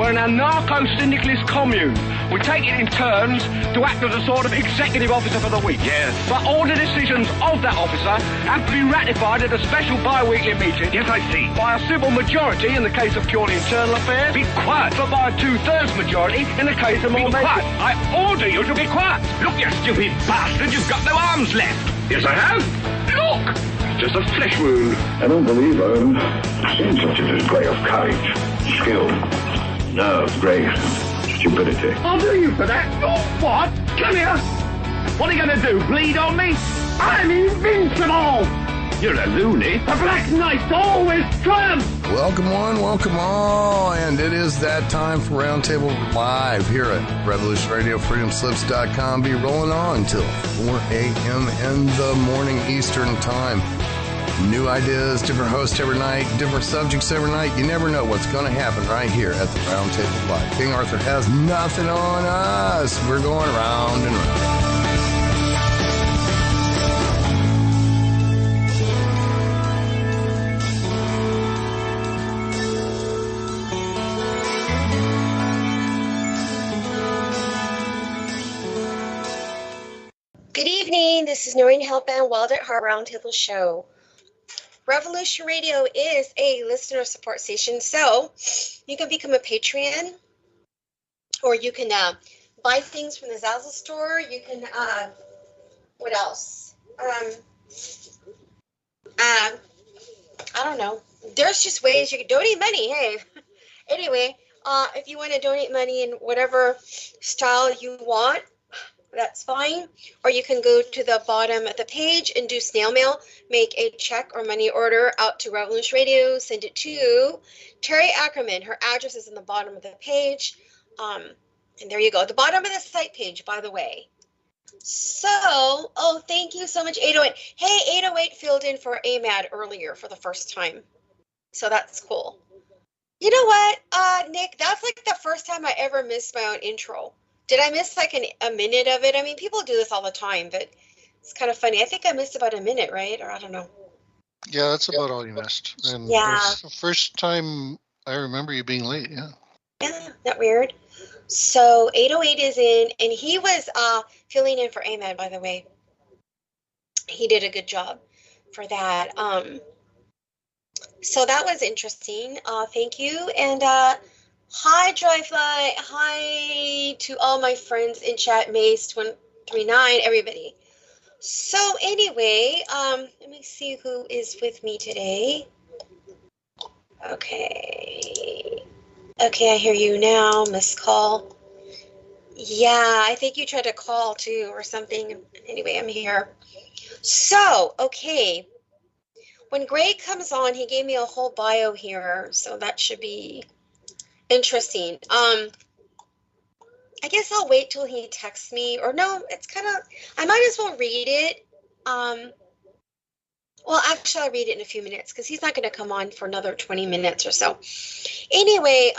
We're an anarcho-syndicalist commune. We take it in turns to act as a sort of executive officer for the week. Yes. But all the decisions of that officer have to be ratified at a special bi-weekly meeting. Yes, I see. By a simple majority in the case of purely internal affairs. Be quiet. But by a 2/3 majority in the case of more Be quiet. I order you to be quiet. Look, you stupid bastard, you've got no arms left. Yes, I have. Look. Just a flesh wound. I don't believe I've seen such a display of courage, skill, nerve, grace, stupidity. I'll do you for that. Oh, what? Come here. What are you going to do, bleed on me? I'm invincible. You're a loony. The Black Knight always triumphs. Welcome one, welcome all, and it is that time for Roundtable Live here at Revolution Radio, freedomslips.com. Be rolling on till 4 a.m. in the morning Eastern Time. New ideas, different hosts every night, different subjects every night. You never know what's going to happen right here at the Roundtable Live. King Arthur has nothing on us. We're going round and round. Good evening. This is Noreen Helpman, Wild at Heart Roundtable Show. Revolution Radio is a listener support station, so you can become a Patreon, or you can buy things from the Zazzle store. You can, what else? I don't know. There's just ways you can donate money. Hey, anyway, if you want to donate money in whatever style you want, that's fine. Or you can go to the bottom of the page and do snail mail, make a check or money order out to Revolution Radio, send it to Terry Ackerman. Her address is in the bottom of the page. And there you go. The bottom of the site page, by the way. So, thank you so much, 808. Hey, 808 filled in for AMAD earlier for the first time. So that's cool. You know what, Nick, that's like the first time I ever missed my own intro. Did I miss like a minute of it? I mean, people do this all the time, but it's kind of funny. I think I missed about a minute, right? Or I don't know. Yeah, that's about all you missed. And yeah. It's the first time I remember you being late, yeah. Yeah, that weird. So 808 is in, and he was filling in for Ahmed, by the way. He did a good job for that. So that was interesting. Thank you. And hi, Dryfly. Hi to all my friends in chat, Mace139, everybody. So anyway, let me see who is with me today. Okay, I hear you now, Miss Call. Yeah, I think you tried to call too or something. Anyway, I'm here. So, okay. When Greg comes on, he gave me a whole bio here, so that should be interesting. I guess I'll wait till he texts me, or no, it's kind of, I might as well read it. Well, actually, I'll read it in a few minutes because he's not going to come on for another 20 minutes or so. Anyway,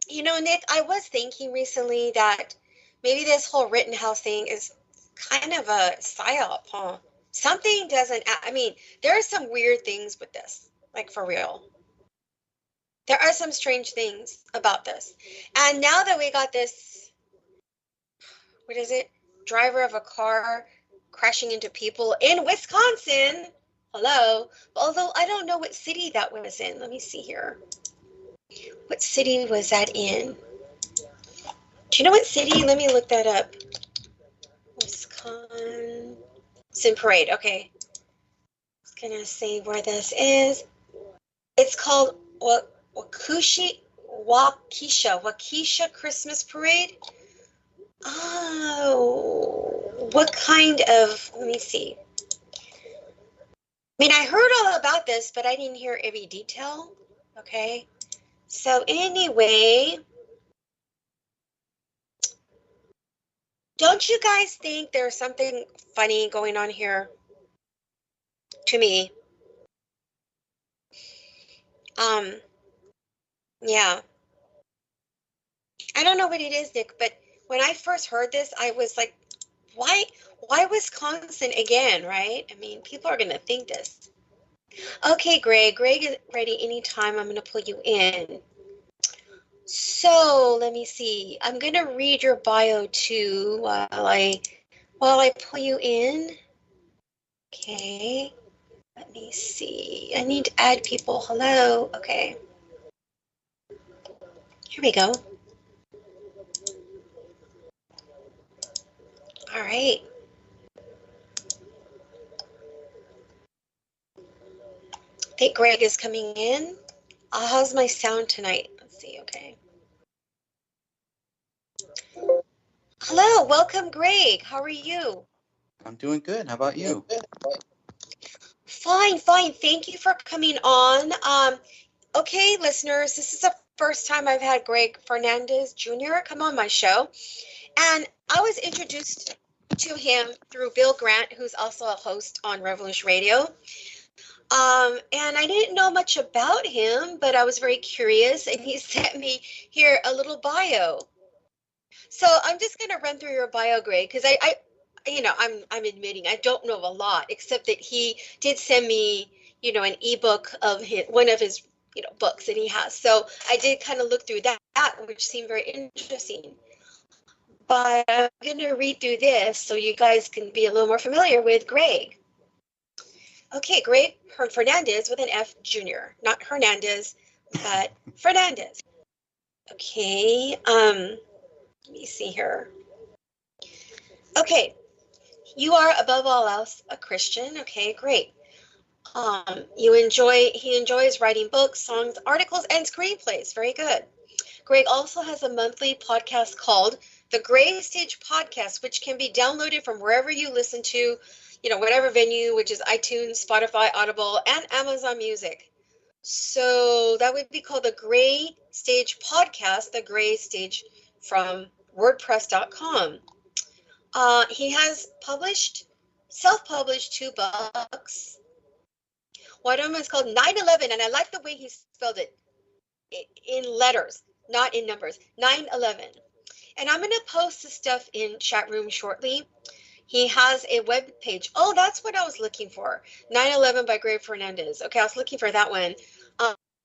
you know, Nick, I was thinking recently that maybe this whole Rittenhouse thing is kind of a psyop, huh? Something doesn't, I mean, there are some weird things with this, like for real. There are some strange things about this. And now that we got this, what is it? Driver of a car crashing into people in Wisconsin. Hello. Although I don't know what city that was in. Let me see here. What city was that in? Do you know what city? Let me look that up. Wisconsin Parade. Okay. I was going to say where this is. It's called Waukesha Christmas Parade. Oh, what kind of, let me see. I mean, I heard all about this, but I didn't hear every detail. Okay. So anyway, don't you guys think there's something funny going on here? To me. Yeah. I don't know what it is, Nick, but when I first heard this, I was like, why Wisconsin again, right? I mean, people are going to think this. Okay, Greg is ready anytime. I'm going to pull you in. So let me see. I'm gonna read your bio too while I pull you in. Okay. Let me see. I need to add people. Hello. Okay. Here we go. All right. I think Greg is coming in. How's my sound tonight? Let's see. Okay. Hello. Welcome, Greg. How are you? I'm doing good. How about you? Fine, fine. Thank you for coming on. Okay, listeners, this is the first time I've had Greg Fernandez Jr. come on my show. And I was introduced to him through Bill Grant, who's also a host on Revolution Radio. And I didn't know much about him, but I was very curious, and he sent me here a little bio. So I'm just going to run through your bio, Greg, because I'm admitting I don't know a lot, except that he did send me, an ebook of one of his, books that he has. So I did kind of look through that, which seemed very interesting. But I'm going to read through this so you guys can be a little more familiar with Greg. Okay, Greg Fernandez with an F Jr. Not Hernandez, but Fernandez. Okay, let me see here. Okay, you are above all else a Christian. Okay, great. He enjoys writing books, songs, articles, and screenplays. Very good. Greg also has a monthly podcast called the Gray Stage Podcast, which can be downloaded from wherever you listen to, whatever venue, which is iTunes, Spotify, Audible, and Amazon Music. So that would be called the Gray Stage Podcast, the Gray Stage from WordPress.com. He has self-published 2 books. One of them is called 9/11, and I like the way he spelled it in letters, not in numbers. 9/11. And I'm going to post the stuff in chat room shortly. He has a web page. Oh, that's what I was looking for. 9/11 by Greg Fernandez. Okay, I was looking for that one.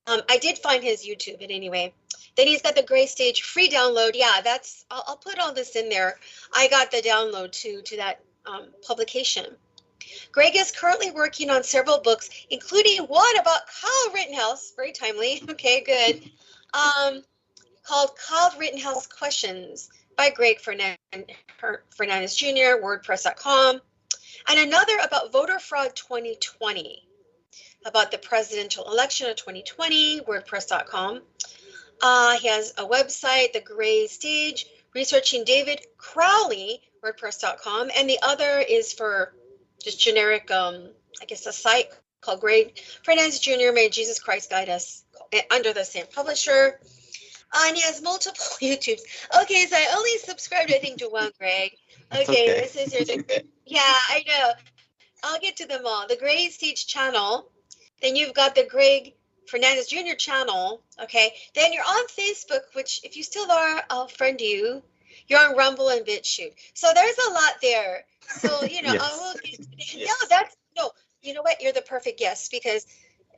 I did find his YouTube, but anyway. Then he's got the Gray Stage free download. Yeah, I'll put all this in there. I got the download to that publication. Greg is currently working on several books, including one about Kyle Rittenhouse. Very timely. Okay, good. Called Kyle Rittenhouse Questions by Greg Fernandez Jr., WordPress.com. And another about voter fraud 2020, about the presidential election of 2020, WordPress.com. He has a website, The Gray Stage, researching David Crowley, WordPress.com. And the other is for just generic, a site called Greg Fernandez Jr. May Jesus Christ Guide Us, under the same publisher. And he has multiple YouTubes. Okay, so I only subscribed, I think, to one, Greg. Okay, this is yeah, I know. I'll get to them all. The Gray Stage channel. Then you've got the Greg Fernandez Jr. channel. Okay. Then you're on Facebook, which if you still are, I'll friend you. You're on Rumble and BitChute. So there's a lot there. So, Yes. I will. No, you know what? You're the perfect guest because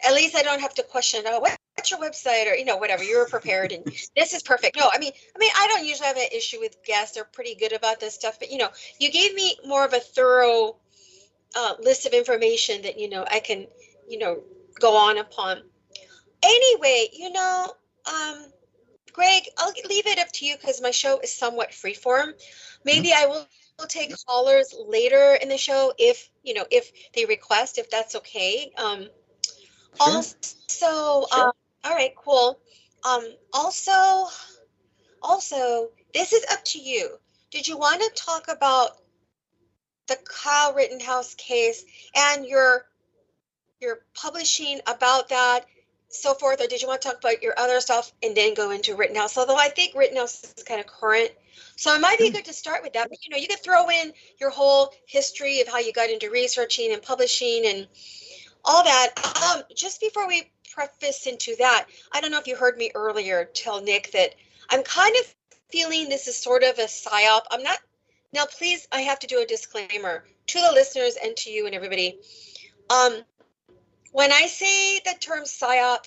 at least I don't have to question, what's your website or, whatever. You were prepared and this is perfect. No, I mean, I don't usually have an issue with guests. They're pretty good about this stuff. But, you gave me more of a thorough list of information that, I can, go on upon. Anyway, Greg, I'll leave it up to you because my show is somewhat freeform. Maybe I will take callers later in the show if they request, if that's okay. Sure. Also, all right, cool. Also, this is up to you. Did you want to talk about the Kyle Rittenhouse case and your publishing about that, so forth, or did you want to talk about your other stuff and then go into Rittenhouse? Although I think Rittenhouse is kind of current, so it might be good to start with that. But you could throw in your whole history of how you got into researching and publishing and all that. Just before we preface into that, I don't know if you heard me earlier tell Nick that I'm kind of feeling this is sort of a psyop. I'm not. Now, please, I have to do a disclaimer to the listeners and to you and everybody. When I say the term psyop,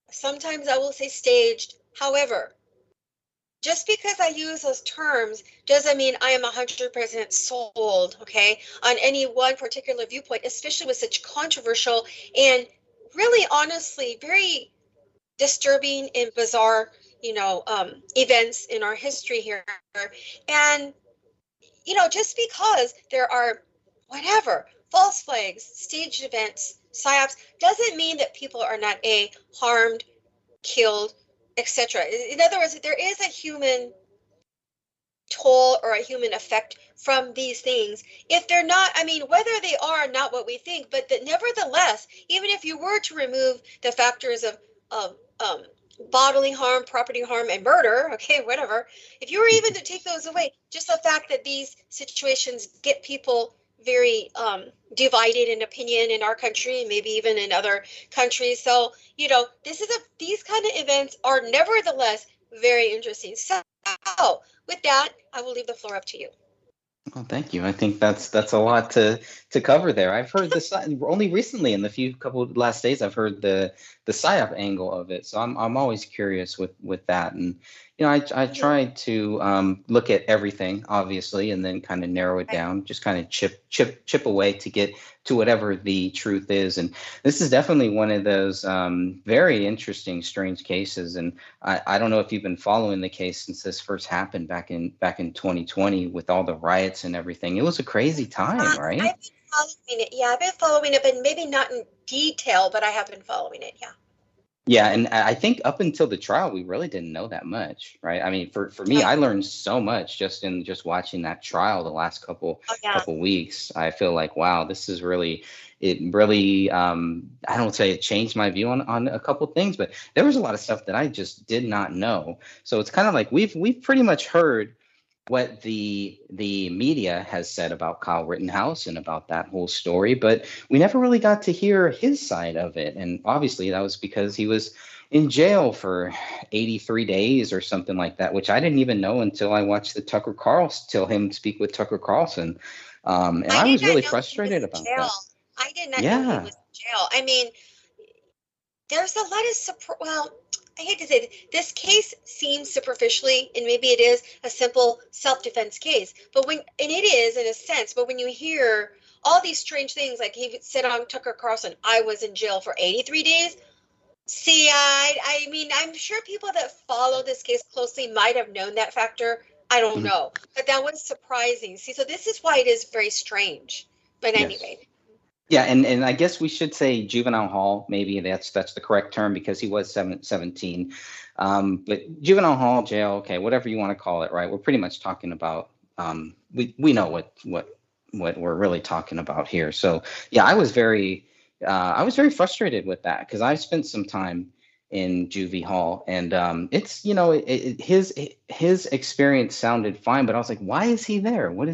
sometimes I will say staged. However, just because I use those terms doesn't mean I am 100% sold, okay, on any one particular viewpoint, especially with such controversial and really honestly very disturbing and bizarre, events in our history here. And, just because there are whatever false flags, staged events, psyops, doesn't mean that people are not harmed, killed, etc. In other words, there is a human toll or a human effect from these things. If they're not, whether they are not what we think, but that nevertheless, even if you were to remove the factors of bodily harm, property harm, and murder, okay, whatever, if you were even to take those away, just the fact that these situations get people very divided in opinion in our country, maybe even in other countries. So, these kind of events are nevertheless very interesting. So, with that, I will leave the floor up to you. Well, thank you. I think that's a lot to cover there. I've heard this only recently in the couple of last days. I've heard the psyop angle of it, so I'm always curious with that. And I try to look at everything, obviously, and then kind of narrow it down, just kind of chip away to get to whatever the truth is. And this is definitely one of those very interesting, strange cases. And I don't know if you've been following the case since this first happened back in 2020 with all the riots and everything. It was a crazy time, right? I've been following it. Yeah, I've been following it, but maybe not in detail, but I have been following it. Yeah. Yeah, and I think up until the trial, we really didn't know that much, right? I mean, for me, I learned so much just watching that trial the last couple weeks. I feel like, wow, this is really, I don't say it changed my view on a couple things, but there was a lot of stuff that I just did not know. So it's kind of like we've pretty much heard what the media has said about Kyle Rittenhouse and about that whole story, but we never really got to hear his side of it. And obviously that was because he was in jail for 83 days or something like that, which I didn't even know until I watched till him speak with Tucker Carlson. And I was really frustrated about that. I did not know he was in jail. I mean, there's a lot of support. Well, I hate to say this case seems superficially, and maybe it is a simple self-defense case, but and it is in a sense, but when you hear all these strange things, like he said on Tucker Carlson, I was in jail for 83 days. See, I mean, I'm sure people that follow this case closely might have known that factor. I don't know, but that was surprising. See, so this is why it is very strange. But anyway. Yeah, and I guess we should say juvenile hall. Maybe that's the correct term because he was 17. But juvenile hall, jail, okay, whatever you want to call it, right? We're pretty much talking about we know what we're really talking about here. So yeah, I was very frustrated with that because I spent some time in juvie hall, and it's his experience sounded fine, but I was like, why is he there? What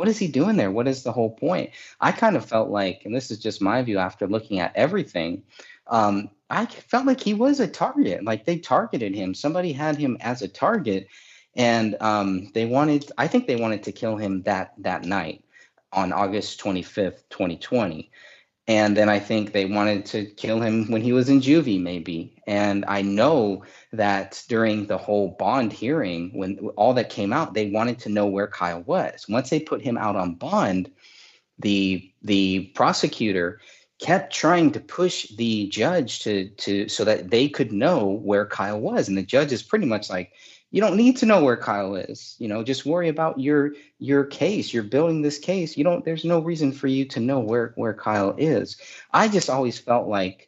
is he doing there? What is the whole point? I kind of felt like, and this is just my view after looking at everything, I felt like he was a target. Like they targeted him. Somebody had him as a target, and I think they wanted to kill him that night on August 25th, 2020. And then I think they wanted to kill him when he was in juvie, maybe. And I know that during the whole bond hearing, when all that came out, they wanted to know where Kyle was. Once they put him out on bond, the prosecutor kept trying to push the judge to so that they could know where Kyle was. And the judge is pretty much like, you don't need to know where Kyle is. Just worry about your case. You're building this case. There's no reason for you to know where Kyle is. I just always felt like,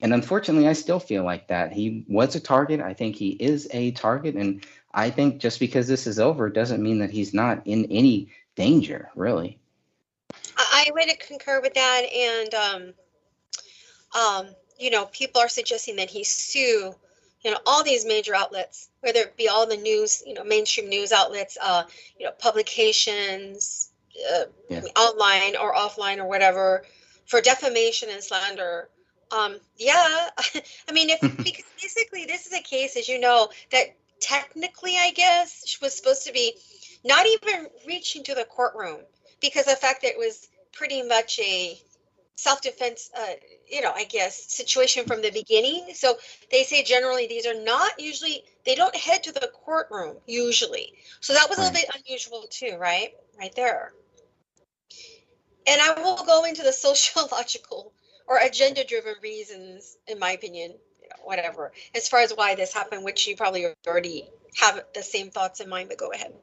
and unfortunately, I still feel like that. He was a target. I think he is a target. And I think just because this is over doesn't mean that he's not in any danger, really. I would concur with that. And, people are suggesting that he sue all these major outlets, whether it be all the news, mainstream news outlets, publications, online or offline or whatever, for defamation and slander. I mean, because basically this is a case, as you know, that technically, I guess, was supposed to be not even reaching to the courtroom because of the fact that it was pretty much a self-defense, I guess, situation from the beginning. So they say generally these are not usually, they don't head to the courtroom usually. So that was a little bit unusual too, right? Right there. And I will go into the sociological or agenda-driven reasons, in my opinion, whatever, as far as why this happened, which you probably already have the same thoughts in mind, but go ahead.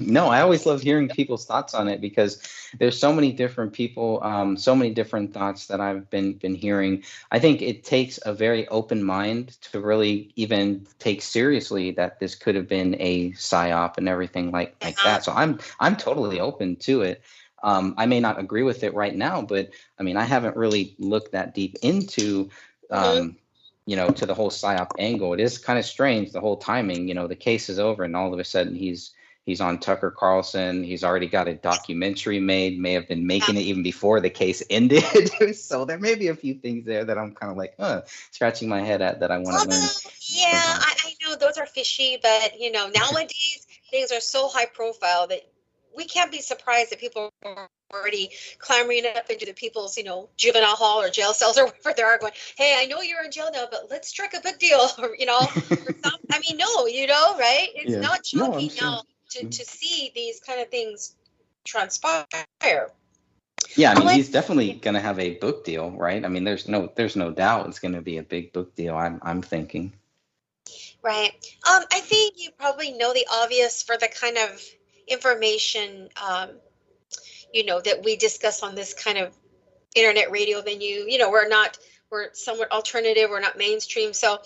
No, I always love hearing people's thoughts on it because there's so many different people, so many different thoughts that I've been hearing. I think it takes a very open mind to really even take seriously that this could have been a psyop and everything like that. So I'm totally open to it. I may not agree with it right now, but I mean, I haven't really looked that deep into to the whole psyop angle. It is kind of strange, the whole timing. The case is over and all of a sudden he's on Tucker Carlson. He's already got a documentary made, may have been making it even before the case ended. So there may be a few things there that I'm kind of like, scratching my head at that I want to learn. Yeah, I know those are fishy, but nowadays things are so high profile that we can't be surprised that people are already clambering up into the people's, juvenile hall or jail cells or wherever they are going, hey, I know you're in jail now, but let's strike a book deal, or, no, right? It's not shocking now to see these kind of things transpire. Yeah, I mean, he's definitely going to have a book deal, right? I mean, there's no doubt it's going to be a big book deal, I'm thinking. Right. I think you probably know the obvious for the kind of information, that we discuss on this kind of internet radio venue. We're somewhat alternative, we're not mainstream. So,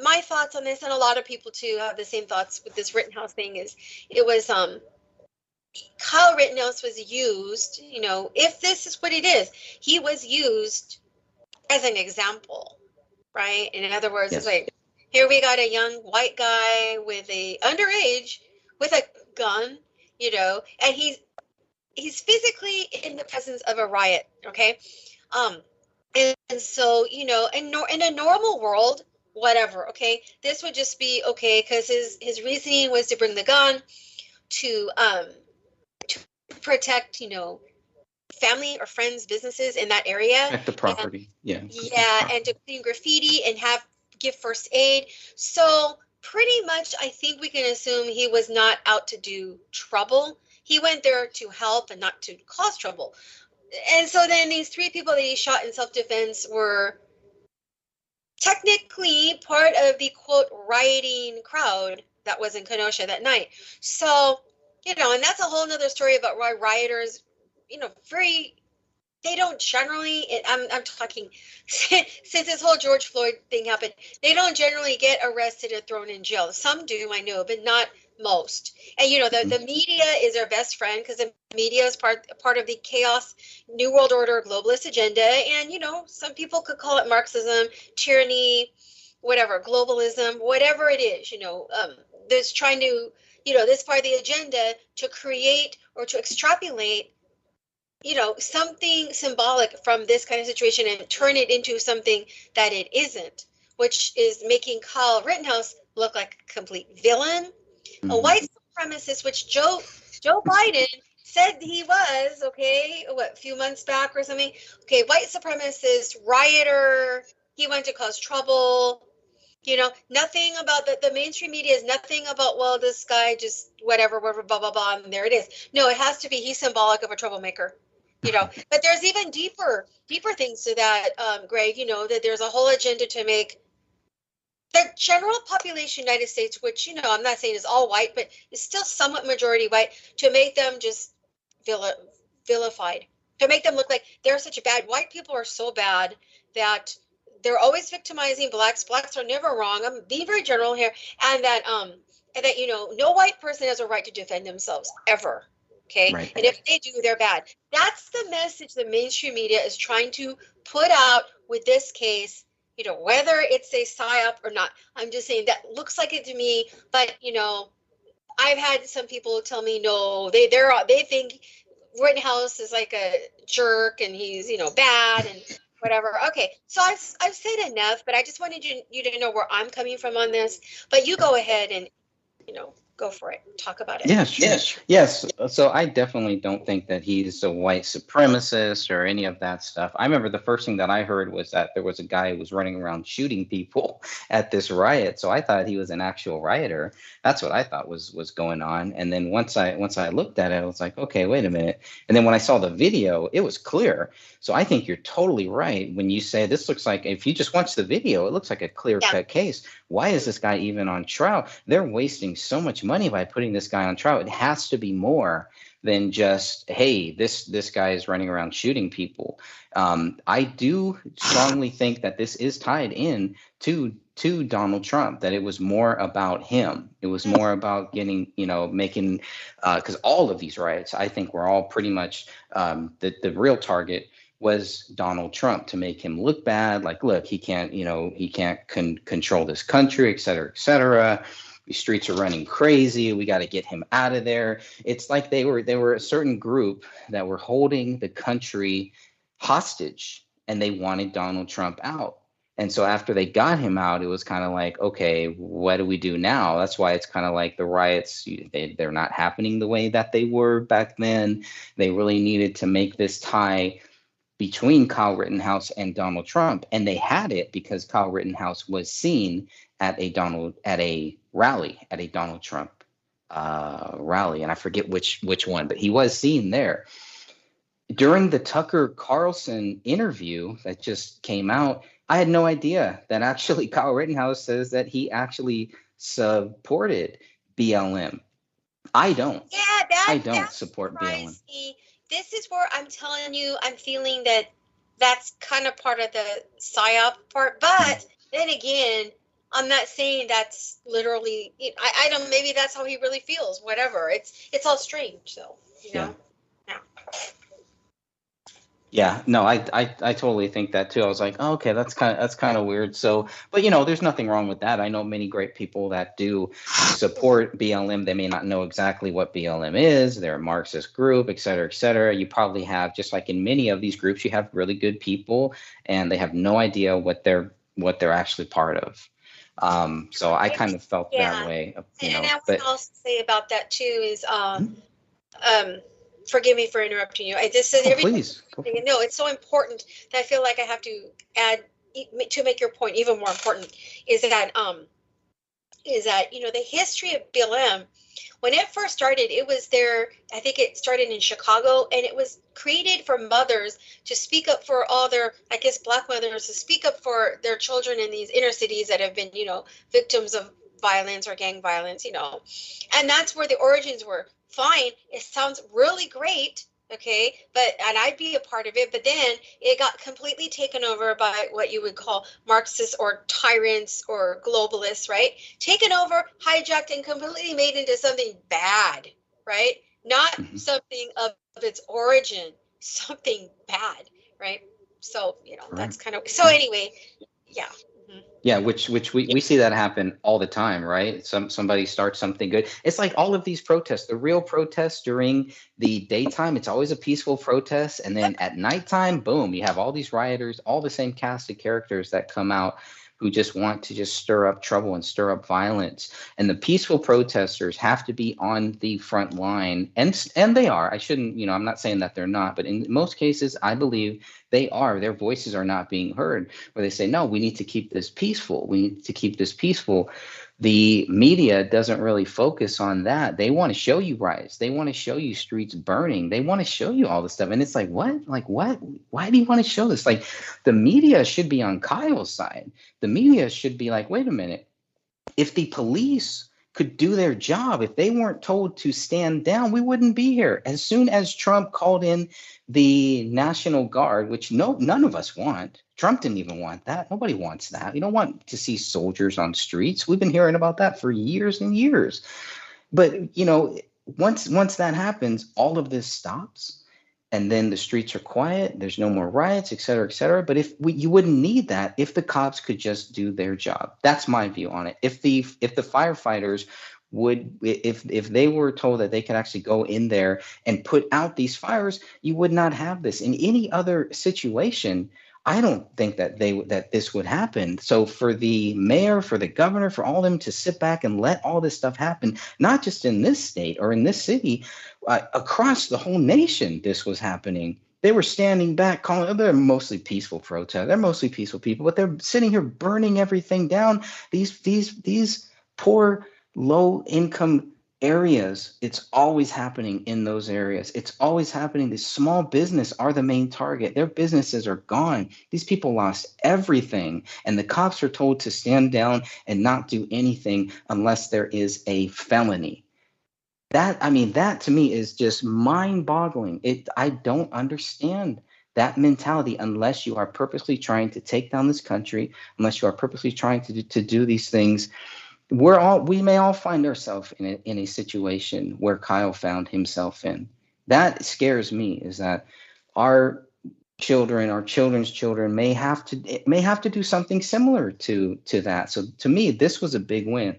my thoughts on this, and a lot of people too have the same thoughts with this Rittenhouse thing, is it was Kyle Rittenhouse was used, if this is what it is, he was used as an example, right? In other words, it's like, here we got a young white guy with a underage with a gun, and he's physically in the presence of a riot, okay? And so, in a normal world, whatever, okay, this would just be okay because his reasoning was to bring the gun to protect, family or friends, businesses in that area. Protect the property, and to clean graffiti and give first aid. So pretty much, I think we can assume he was not out to do trouble. He went there to help and not to cause trouble. And so then these 3 people that he shot in self-defense were technically part of the, quote, rioting crowd that was in Kenosha that night. So, and that's a whole nother story about why rioters, they don't generally, I'm talking, since this whole George Floyd thing happened, they don't generally get arrested or thrown in jail. Some do, I know, but not most. And, the media is our best friend because the media is part of the chaos, New World Order, globalist agenda. And, some people could call it Marxism, tyranny, whatever, globalism, whatever it is, there's trying to, this part of the agenda to create or to extrapolate something symbolic from this kind of situation and turn it into something that it isn't, which is making Kyle Rittenhouse look like a complete villain, a white supremacist, which Joe Biden said he was, okay, a few months back or something. Okay, white supremacist, rioter, he went to cause trouble. Nothing about the mainstream media is nothing about, well, this guy just whatever, blah, blah, blah, and there it is. No, it has to be he's symbolic of a troublemaker. But there's even deeper things to that, Greg, that there's a whole agenda to make the general population of the United States, which, I'm not saying is all white, but is still somewhat majority white, to make them just vilified, to make them look like they're such a bad, white people are so bad that they're always victimizing blacks. Blacks are never wrong. I'm being very general here. And that, no white person has a right to defend themselves ever. Okay. Right. And if they do, they're bad. That's the message the mainstream media is trying to put out with this case, whether it's a psyop or not. I'm just saying that looks like it to me. But, I've had some people tell me, no, they think Rittenhouse is like a jerk and he's, bad and whatever. Okay. So I've said enough, but I just wanted you to know where I'm coming from on this. But you go ahead and, go for it. Talk about it. Yeah, sure. Yes. So I definitely don't think that he's a white supremacist or any of that stuff. I remember the first thing that I heard was that there was a guy who was running around shooting people at this riot. So I thought he was an actual rioter. That's what I thought was going on. And then once I looked at it, I was like, okay, wait a minute. And then when I saw the video, it was clear. So I think you're totally right when you say this looks like, if you just watch the video, it looks like a clear-cut case. Why is this guy even on trial? They're wasting so much money by putting this guy on trial. It has to be more than just, hey, this guy is running around shooting people. I do strongly think that this is tied in to Donald Trump, that it was more about him. It was more about getting, making, because all of these riots, I think, were all pretty much the real target was Donald Trump, to make him look bad. Like, look, he can't control this country, et cetera, et cetera. The streets are running crazy. We got to get him out of there. It's like they were a certain group that were holding the country hostage, and they wanted Donald Trump out. And so after they got him out, it was kind of like, okay, what do we do now? That's why it's kind of like the riots, they're not happening the way that they were back then. They really needed to make this tie between Kyle Rittenhouse and Donald Trump, and they had it because Kyle Rittenhouse was seen at a Donald Trump rally, and I forget which one, but he was seen there. During the Tucker Carlson interview that just came out, I had no idea that actually Kyle Rittenhouse says that he actually supported BLM. I don't. Yeah, I don't support BLM. This is where I'm telling you, I'm feeling that that's kind of part of the psyop part. But then again, I'm not saying that's literally. I don't. Maybe that's how he really feels. Whatever. It's all strange. So Yeah. Yeah, no, I totally think that too. I was like, oh, okay, that's kind of weird. So, but there's nothing wrong with that. I know many great people that do support BLM. They may not know exactly what BLM is. They're a Marxist group, et cetera, et cetera. You probably have, just like in many of these groups, you have really good people, and they have no idea what they're actually part of. So I kind of felt that way. And I would also say about that too is, forgive me for interrupting you. I just said please. No, it's so important that I feel like I have to add to make your point even more important is that the history of BLM, when it first started, it was there. I think it started in Chicago, and it was created for mothers to speak up for all their, I guess, Black mothers to speak up for their children in these inner cities that have been, victims of violence or gang violence, and that's where the origins were. Fine, it sounds really great, okay, and I'd be a part of it, but then it got completely taken over by what you would call Marxists or tyrants or globalists, right? Taken over, hijacked, and completely made into something bad, right? Not something of its origin, something bad, right? So, that's kind of, so anyway, yeah. Yeah, which we see that happen all the time, right? Somebody starts something good. It's like all of these protests, the real protests during the daytime, it's always a peaceful protest. And then at nighttime, boom, you have all these rioters, all the same cast of characters that come out who just want to just stir up trouble and stir up violence. And the peaceful protesters have to be on the front line. And they are. I shouldn't, I'm not saying that they're not, but in most cases, I believe they are. Their voices are not being heard, where they say, no, we need to keep this peaceful. We need to keep this peaceful. The media doesn't really focus on that. They want to show you riots. They want to show you streets burning. They want to show you all this stuff. And it's like, what? Like, what? Why do you want to show this? Like, the media should be on Kyle's side. The media should be like, wait a minute. If the police could do their job, if they weren't told to stand down, we wouldn't be here. As soon as Trump called in the National Guard, which none of us want. Trump didn't even want that. Nobody wants that. You don't want to see soldiers on streets. We've been hearing about that for years and years. But, once that happens, all of this stops. And then the streets are quiet. There's no more riots, et cetera, et cetera. But you wouldn't need that if the cops could just do their job. That's my view on it. If the firefighters would, if they were told that they could actually go in there and put out these fires, you would not have this. In any other situation, I don't think that that this would happen. So for the mayor, for the governor, for all of them to sit back and let all this stuff happen, not just in this state or in this city, across the whole nation, this was happening. They were standing back, calling. They're mostly peaceful protests. They're mostly peaceful people, but they're sitting here burning everything down. These poor, low income areas, it's always happening in those areas. It's always happening. The small business are the main target. Their businesses are gone. These people lost everything, and the cops are told to stand down and not do anything unless there is a felony. That to me is just mind-boggling. I don't understand that mentality unless you are purposely trying to take down this country, unless you are purposely trying to do these things. We may all find ourselves in a situation where Kyle found himself in. That scares me, is that our children, our children's children may have to do something similar to that. So to me, this was a big win.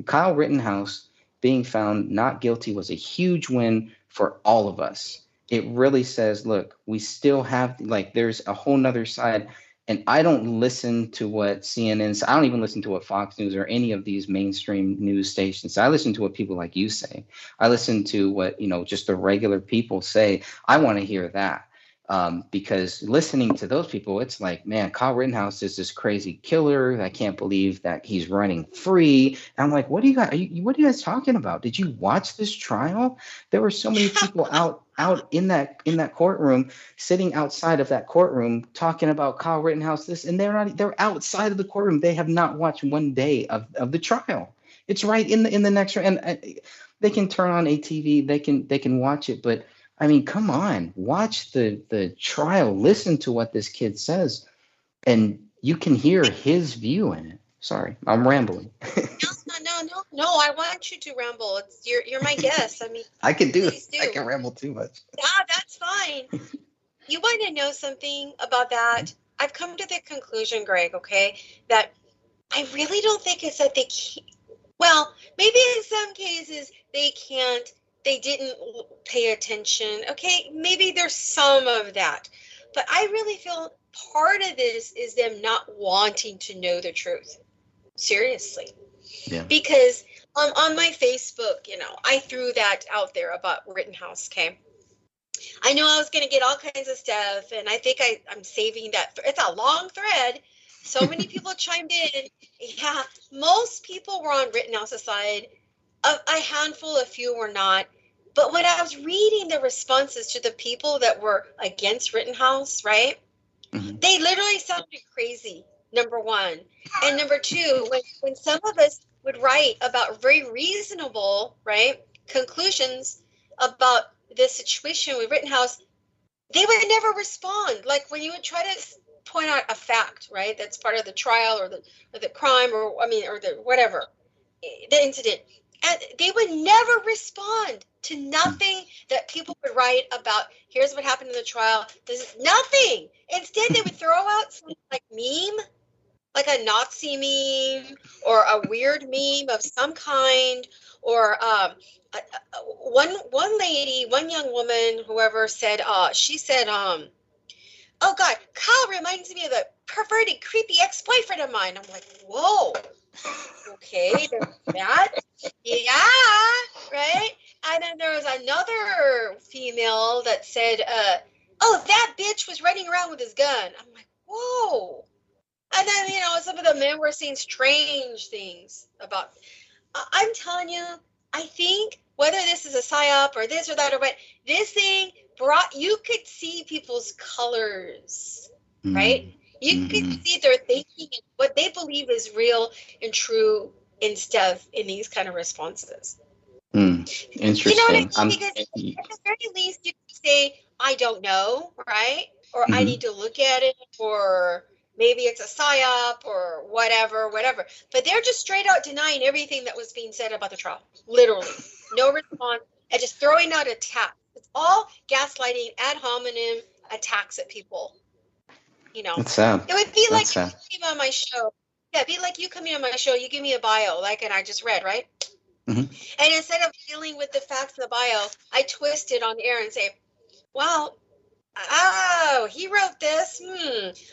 Kyle Rittenhouse being found not guilty was a huge win for all of us. It really says, look, we still have, there's a whole nother side. And I don't listen to what CNN, I don't even listen to what Fox News or any of these mainstream news stations say. I listen to what people like you say. I listen to what, just the regular people say. I want to hear that. Because listening to those people, it's like, man, Kyle Rittenhouse is this crazy killer. I can't believe that he's running free. And I'm like, what are you guys talking about? Did you watch this trial? There were so many people out in that courtroom, sitting outside of that courtroom, talking about Kyle Rittenhouse this, and they're outside of the courtroom. They have not watched one day of the trial. It's right in the next room, and they can turn on a TV. They can watch it, but I mean, come on, watch the trial, listen to what this kid says, and you can hear his view in it. Sorry, I'm rambling. No, I want you to ramble. You're my guest. I mean, I can do it. I can ramble too much. Yeah, that's fine. You want to know something about that? I've come to the conclusion, Greg, okay, that I really don't think it's that well, maybe in some cases they didn't pay attention. Okay, maybe there's some of that. But I really feel part of this is them not wanting to know the truth. Seriously. Yeah. Because on my Facebook, I threw that out there about Rittenhouse, okay? I know I was going to get all kinds of stuff, and I think I'm saving that. It's a long thread. So many people chimed in. Yeah, most people were on Rittenhouse's side. A handful, a few were not. But when I was reading the responses to the people that were against Rittenhouse, right? Mm-hmm. They literally sounded crazy, number one. And number two, when some of us would write about very reasonable, right, conclusions about the situation with Rittenhouse, they would never respond. Like when you would try to point out a fact, right, that's part of the trial or the crime or the whatever, the incident, and they would never respond to nothing that people would write about. Here's what happened in the trial. This is nothing. Instead, they would throw out something like meme, like a Nazi meme or a weird meme of some kind, or one lady, one young woman, whoever said, she said, oh God, Kyle reminds me of a perverted, creepy ex-boyfriend of mine. I'm like, whoa, okay, there's that, yeah, right? And then there was another female that said, oh, that bitch was running around with his gun. I'm like, whoa. And then, some of the men were saying strange things about, I'm telling you, I think whether this is a psyop or this or that or what, this thing you could see people's colors, right? You could see their thinking and what they believe is real and true and stuff in these kind of responses. Interesting. You know what I mean? Because at the very least, you can say, I don't know, right? Or I need to look at it, or maybe it's a psyop or whatever. But they're just straight out denying everything that was being said about the trial. Literally. No response and just throwing out attacks. It's all gaslighting, ad hominem attacks at people. It's sad. It would be like you came on my show. Yeah, it'd be like you coming on my show, you give me a bio, and I just read, right? Mm-hmm. And instead of dealing with the facts of the bio, I twist it on air and say, well, Oh, he wrote this?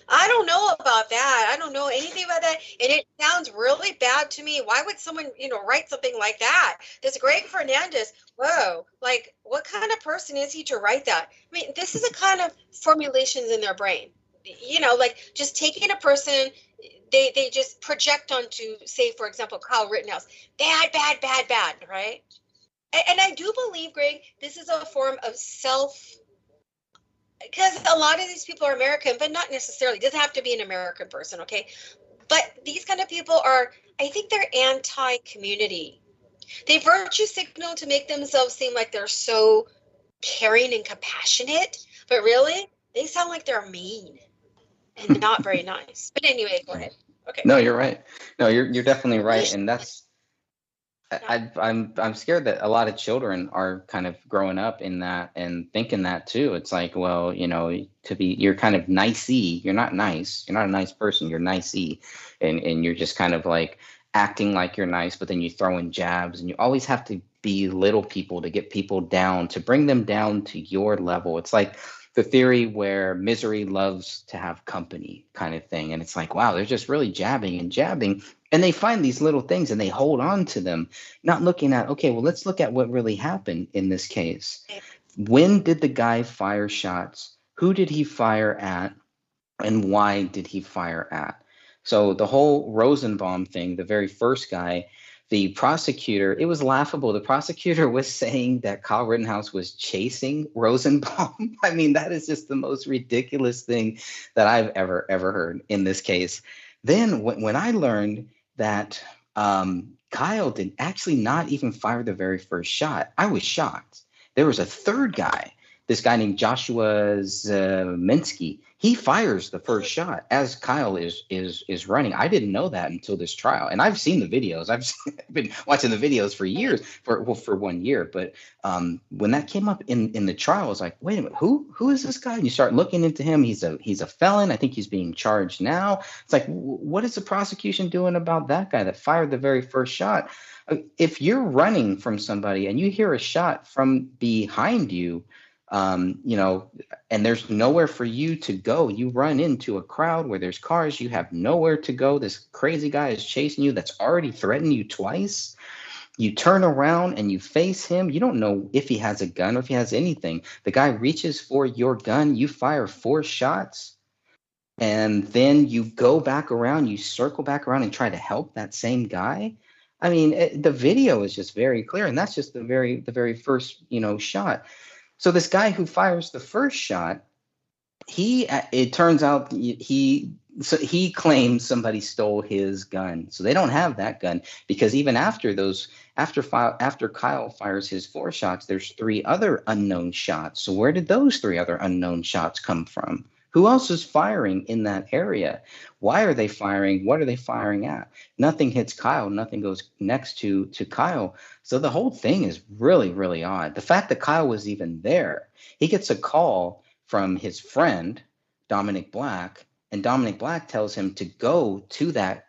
I don't know about that. I don't know anything about that. And it sounds really bad to me. Why would someone, write something like that? This Greg Fernandez, whoa, like what kind of person is he to write that? I mean, this is a kind of formulations in their brain. Like just taking a person, they just project onto, say, for example, Kyle Rittenhouse. Bad, bad, bad, bad, right? And I do believe, Greg, this is a form of because a lot of these people are American, but not necessarily. It doesn't have to be an American person, okay? But these kind of people are, I think they're anti-community. They virtue signal to make themselves seem like they're so caring and compassionate, but really, they sound like they're mean and not very nice. But anyway, go ahead. Okay. No, you're right. No, you're definitely right, and that's. I'm scared that a lot of children are kind of growing up in that and thinking that too. It's like, well, you're kind of nicey. You're not nice. You're not a nice person. You're nicey, and you're just kind of like acting like you're nice, but then you throw in jabs, and you always have to belittle people to get people down, to bring them down to your level. It's like the theory where misery loves to have company kind of thing. And it's like, wow, they're just really jabbing and jabbing. And they find these little things and they hold on to them, not looking at, okay, well, let's look at what really happened in this case. When did the guy fire shots? Who did he fire at? And why did he fire at? So the whole Rosenbaum thing, the very first guy, the prosecutor, it was laughable. The prosecutor was saying that Kyle Rittenhouse was chasing Rosenbaum. I mean, that is just the most ridiculous thing that I've ever heard in this case. Then when I learned that Kyle did actually not even fire the very first shot, I was shocked. There was a third guy, this guy named Joshua Minsky. He fires the first shot as Kyle is running. I didn't know that until this trial, and I've seen the videos. I've been watching the videos for years, for 1 year. But when that came up in the trial, I was like, wait a minute, who is this guy? And you start looking into him. He's a felon. I think he's being charged now. It's like, what is the prosecution doing about that guy that fired the very first shot? If you're running from somebody and you hear a shot from behind you, and there's nowhere for you to go. You run into a crowd where there's cars. You have nowhere to go. This crazy guy is chasing you that's already threatened you twice. You turn around and you face him. You don't know if he has a gun or if he has anything. The guy reaches for your gun. You fire 4 shots. And then you go back around. You circle back around and try to help that same guy. I mean, the video is just very clear. And that's just the very first, shot. So this guy who fires the first shot, it turns out he claims somebody stole his gun. So they don't have that gun, because even after Kyle fires his 4 shots, there's 3 other unknown shots. So where did those 3 other unknown shots come from? Who else is firing in that area? Why are they firing? What are they firing at? Nothing hits Kyle. Nothing goes next to Kyle. So the whole thing is really, really odd. The fact that Kyle was even there, he gets a call from his friend, Dominic Black, and Dominic Black tells him to go to that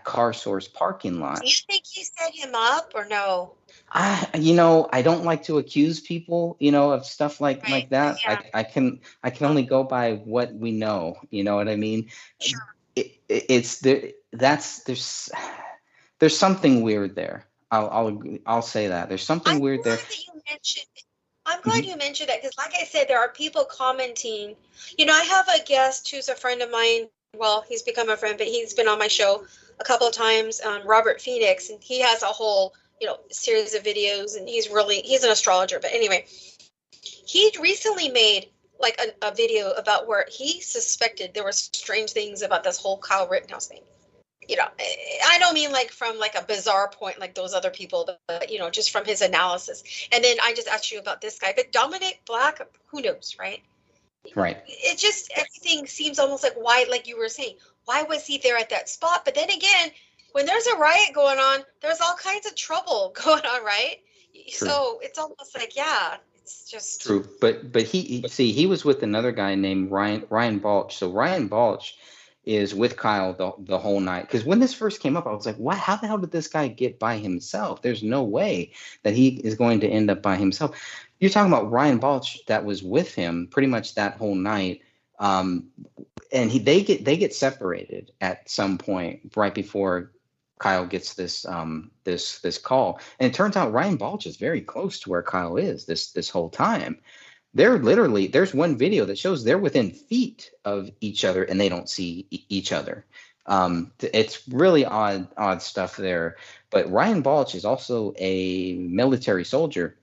car source parking lot. Do you think he set him up or no? I don't like to accuse people, of stuff like that. Yeah. I can only go by what we know. You know what I mean? Sure. It's there. There's something weird there. I'll say that there's something weird there. I'm glad you mentioned that, because like I said, there are people commenting. I have a guest who's a friend of mine. Well, he's become a friend, but he's been on my show a couple of times, Robert Phoenix, and he has a whole series of videos, and he's an astrologer. But anyway, he recently made like a video about where he suspected there were strange things about this whole Kyle Rittenhouse thing. I don't mean like from like a bizarre point like those other people, but just from his analysis. And then I just asked you about this guy, but Dominic Black, who knows, right? Right. It just, everything seems almost like, why, like you were saying, why was he there at that spot? But then again, when there's a riot going on, there's all kinds of trouble going on, right? True. So it's almost like, yeah, it's just true. But he was with another guy named Ryan Balch. So Ryan Balch is with Kyle the whole night. Because when this first came up, I was like, what? How the hell did this guy get by himself? There's no way that he is going to end up by himself. You're talking about Ryan Balch that was with him pretty much that whole night. And they get separated at some point right before Kyle gets this call. And it turns out Ryan Balch is very close to where Kyle is this whole time. There's one video that shows they're within feet of each other and they don't see each other. It's really odd stuff there. But Ryan Balch is also a military soldier,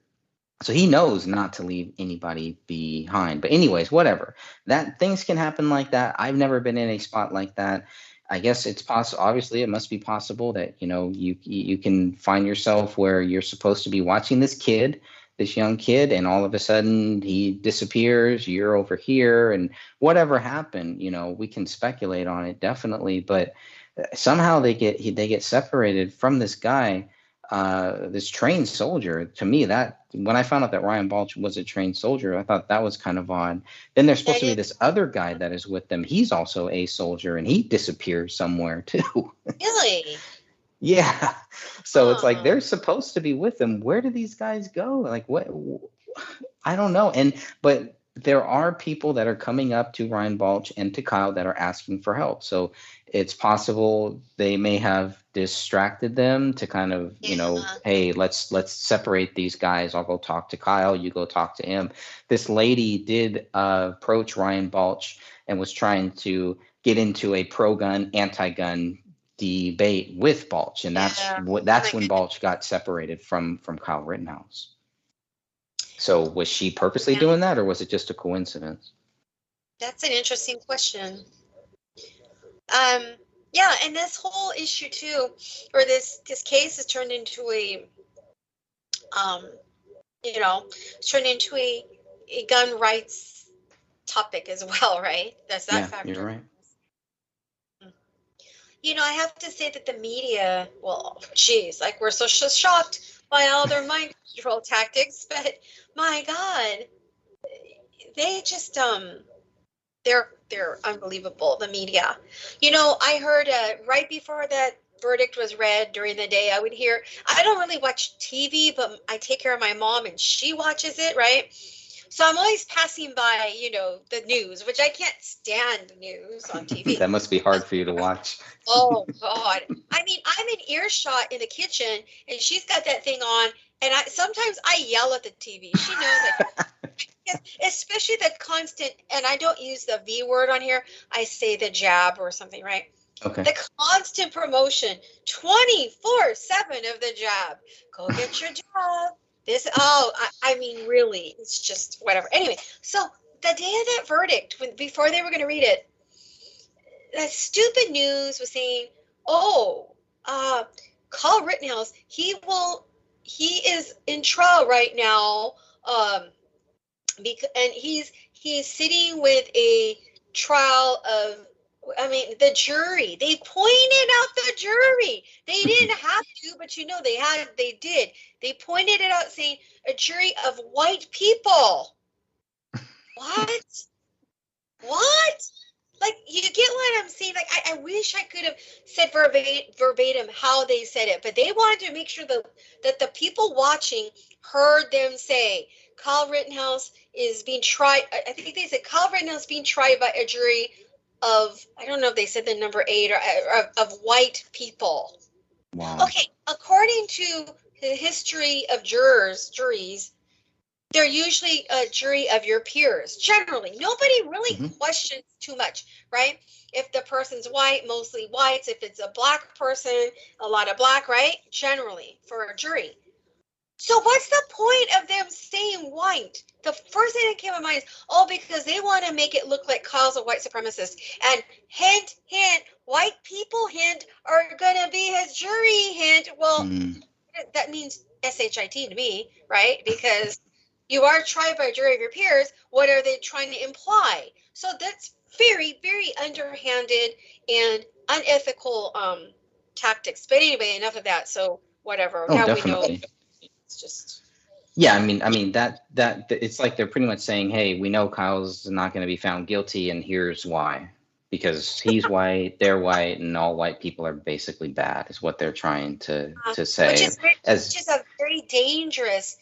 so he knows not to leave anybody behind. But anyways, whatever. That things can happen like that. I've never been in a spot like that. I guess it's possible. Obviously, it must be possible that you can find yourself where you're supposed to be watching this young kid, and all of a sudden he disappears. You're over here, and whatever happened, we can speculate on it definitely. But somehow they get separated from this guy, this trained soldier. To me, that when I found out that Ryan Balch was a trained soldier, I thought that was kind of odd. Then there's supposed to be this other guy that is with them. He's also a soldier, and he disappears somewhere too. Really? Yeah. So it's like they're supposed to be with them. Where do these guys go? Like what? I don't know. But there are people that are coming up to Ryan Balch and to Kyle that are asking for help. So it's possible they may have distracted them to kind of, hey, let's separate these guys. I'll go talk to Kyle. You go talk to him. This lady did approach Ryan Balch and was trying to get into a pro-gun, anti-gun debate with Balch. And that's when Balch got separated from Kyle Rittenhouse. So was she purposely doing that, or was it just a coincidence? That's an interesting question. And this whole issue too, or this case has turned into a gun rights topic as well, right? That's that factor. You're right. I have to say that the media, we're so shocked by all their mind control tactics, but my God, they just, they're unbelievable, the media. I heard right before that verdict was read during the day, I don't really watch TV, but I take care of my mom and she watches it, right? So I'm always passing by, the news, which I can't stand news on TV. That must be hard for you to watch. Oh, God. I mean, I'm in earshot in the kitchen, and she's got that thing on, and sometimes I yell at the TV. She knows it. Especially the constant, and I don't use the V word on here. I say the jab or something, right? Okay. The constant promotion, 24/7 of the jab. Go get your jab. I mean, really, it's just whatever. Anyway, so the day of that verdict, before they were going to read it, that stupid news was saying, Kyle Rittenhouse, he is in trial right now, and he's sitting with a trial of, the jury. They pointed out the jury. They didn't have to, but they did. They pointed it out, saying a jury of white people. What? Like, you get what I'm saying? Like, I wish I could have said verbatim how they said it, but they wanted to make sure that the people watching heard them say Kyle Rittenhouse is being tried. I think they said Kyle Rittenhouse being tried by a jury of, I don't know if they said the number 8 or of white people. Wow. Okay, according to the history of juries, they're usually a jury of your peers. Generally, nobody really questions too much, right? If the person's white, mostly whites. If it's a black person, a lot of black, right? Generally, for a jury. So what's the point of them saying white? The first thing that came to mind is, because they want to make it look like Kyle's a white supremacist. And hint, white people, hint, are going to be his jury, hint. Well, that means SHIT to me, right? Because you are tried by a jury of your peers. What are they trying to imply? So that's very, very underhanded and unethical tactics. But anyway, enough of that. So whatever. Oh, now definitely. We know. It's just. Yeah, I mean that it's like they're pretty much saying, hey, we know Kyle's not going to be found guilty, and here's why. Because he's white, they're white, and all white people are basically bad, is what they're trying to say. Which is a very dangerous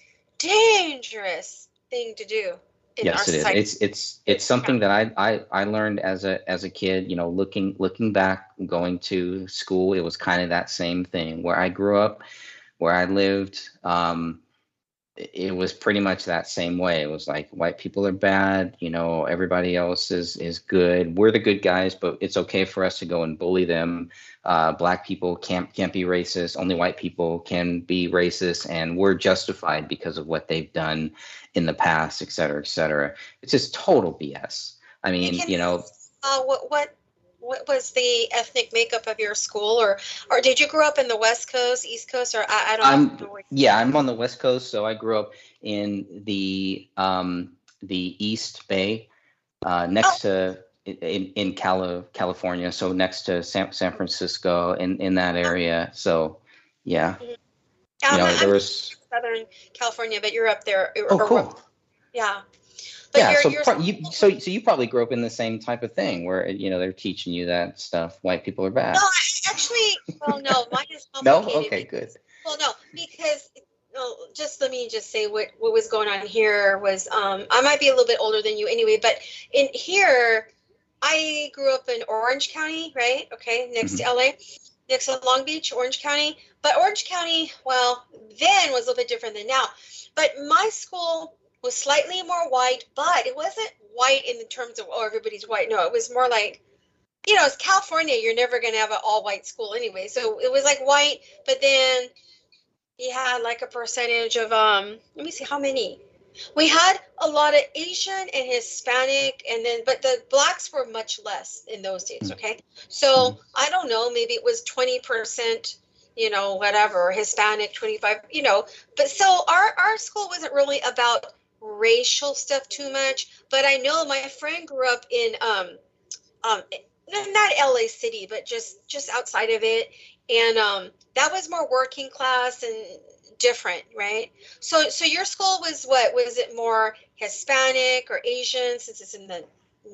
thing to do in our Yes, it society. is. It's something that I learned as a kid. You know, looking back, going to school, it was kind of that same thing. Where I grew up, where I lived, it was pretty much that same way. It was like white people are bad, you know, everybody else is good. We're the good guys, but it's okay for us to go and bully them. Black people can't be racist. Only white people can be racist, and we're justified because of what they've done in the past, et cetera, et cetera. It's just total BS. I You mean, can, you know, what was the ethnic makeup of your school, or did you grow up in the West Coast, East Coast, or I don't know where. I'm on the West Coast, so I grew up in the East Bay, next to in California, so next to San Francisco, in that area. So yeah, you know, there I'm was. Southern California, but you're up there. Oh, cool. Yeah, but Yeah, so you're so you probably grew up in the same type of thing where, you know, they're teaching you that stuff. White people are bad. No, actually, well, no, mine is No? complicated. Okay, good. Well, no, because just let me just say what was going on here was I might be a little bit older than you anyway, but in here I grew up in Orange County, right? Okay, next to LA, next to Long Beach, Orange County. But Orange County, well, then was a little bit different than now. But my school was slightly more white, but it wasn't white in the terms of, oh, everybody's white. No, it was more like, you know, it's California. You're never going to have an all white school anyway. So it was like white, but then you had like a percentage of, let me see how many. We had a lot of Asian and Hispanic, and then, but the blacks were much less in those days. Okay. So I don't know, maybe it was 20%, you know, whatever, Hispanic, 25, you know, but so our school wasn't really about racial stuff too much, but I know my friend grew up in, not LA City, but just outside of it. And that was more working class and different, right? So your school was what? Was it more Hispanic or Asian, since it's in the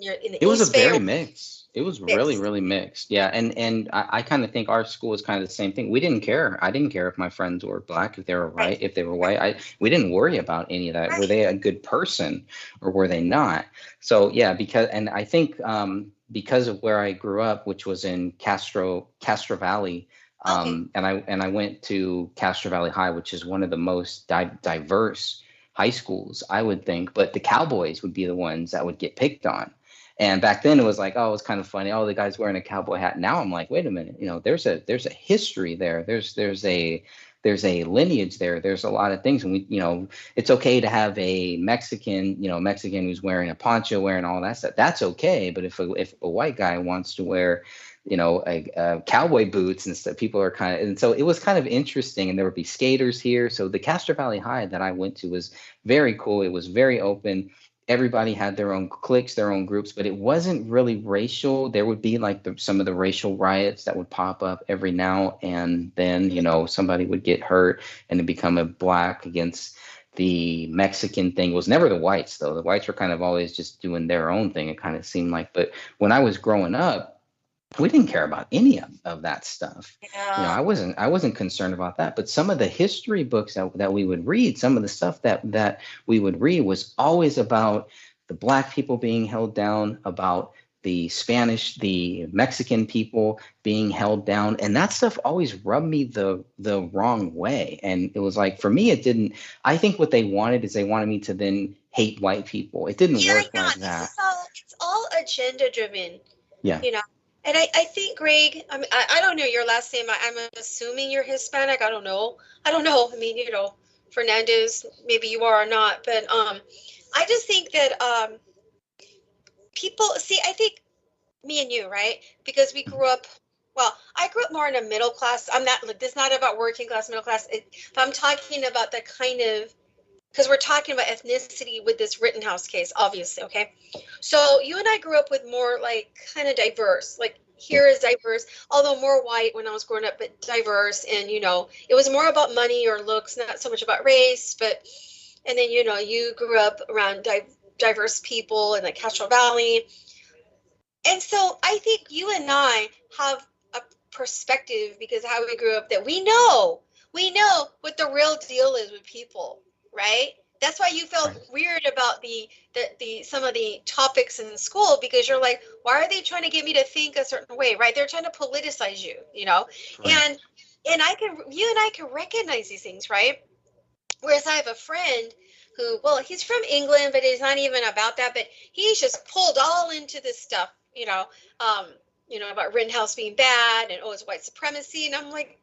It was a East Bay? very mixed. It was really, really mixed. Yeah, and I kind of think our school was kind of the same thing. We didn't care. I didn't care if my friends were black, if they were white, if they were white. We didn't worry about any of that. Were they a good person or were they not? So yeah, and I think because of where I grew up, which was in Castro Valley, and I went to Castro Valley High, which is one of the most diverse high schools, I would think. But the Cowboys would be the ones that would get picked on. And back then it was like, oh, it's kind of funny. Oh, the guy's wearing a cowboy hat. Now I'm like, wait a minute, you know, there's a history there. There's a lineage there. There's a lot of things. And we, you know, it's okay to have a Mexican who's wearing a poncho, wearing all that stuff. That's okay. But if a white guy wants to wear, you know, a cowboy boots and stuff, people are kind of, and so it was kind of interesting. And there would be skaters here. So the Castro Valley High that I went to was very cool. It was very open. Everybody had their own cliques, their own groups, but it wasn't really racial. There would be like some of the racial riots that would pop up every now and then, you know, somebody would get hurt and it become a black against the Mexican thing. It was never the whites, though. The whites were kind of always just doing their own thing, it kind of seemed like. But when I was growing up, we didn't care about any of that stuff. Yeah. You know, I wasn't concerned about that. But some of the history books that we would read, some of the stuff that we would read was always about the black people being held down, about the Spanish, the Mexican people being held down. And that stuff always rubbed me the wrong way. And it was like, for me, it didn't. I think what they wanted is they wanted me to then hate white people. It didn't work like that. It's all agenda driven. Yeah. You know. And I think, Greg, I mean, I don't know your last name. I'm assuming you're Hispanic. I don't know. I mean, you know, Fernandez, maybe you are or not. But I just think that people, see, I think me and you, right? Because we grew up, well, I grew up more in a middle class. This is not about working class, middle class. But I'm talking about the kind of, because we're talking about ethnicity with this Rittenhouse case, obviously, okay? So you and I grew up with more like kind of diverse, like here is diverse, although more white when I was growing up, but diverse. And, you know, it was more about money or looks, not so much about race. And then, you know, you grew up around diverse people in the Castro Valley. And so I think you and I have a perspective because of how we grew up that we know what the real deal is with people. Right? that's why you felt weird about the some of the topics in school, because you're like, why are they trying to get me to think a certain way, right? They're trying to politicize you, right. And you and I can recognize these things, right? Whereas I have a friend who, well, he's from England, but he's not even about that, but he's just pulled all into this stuff, about Rittenhouse being bad and it's white supremacy. And I'm like,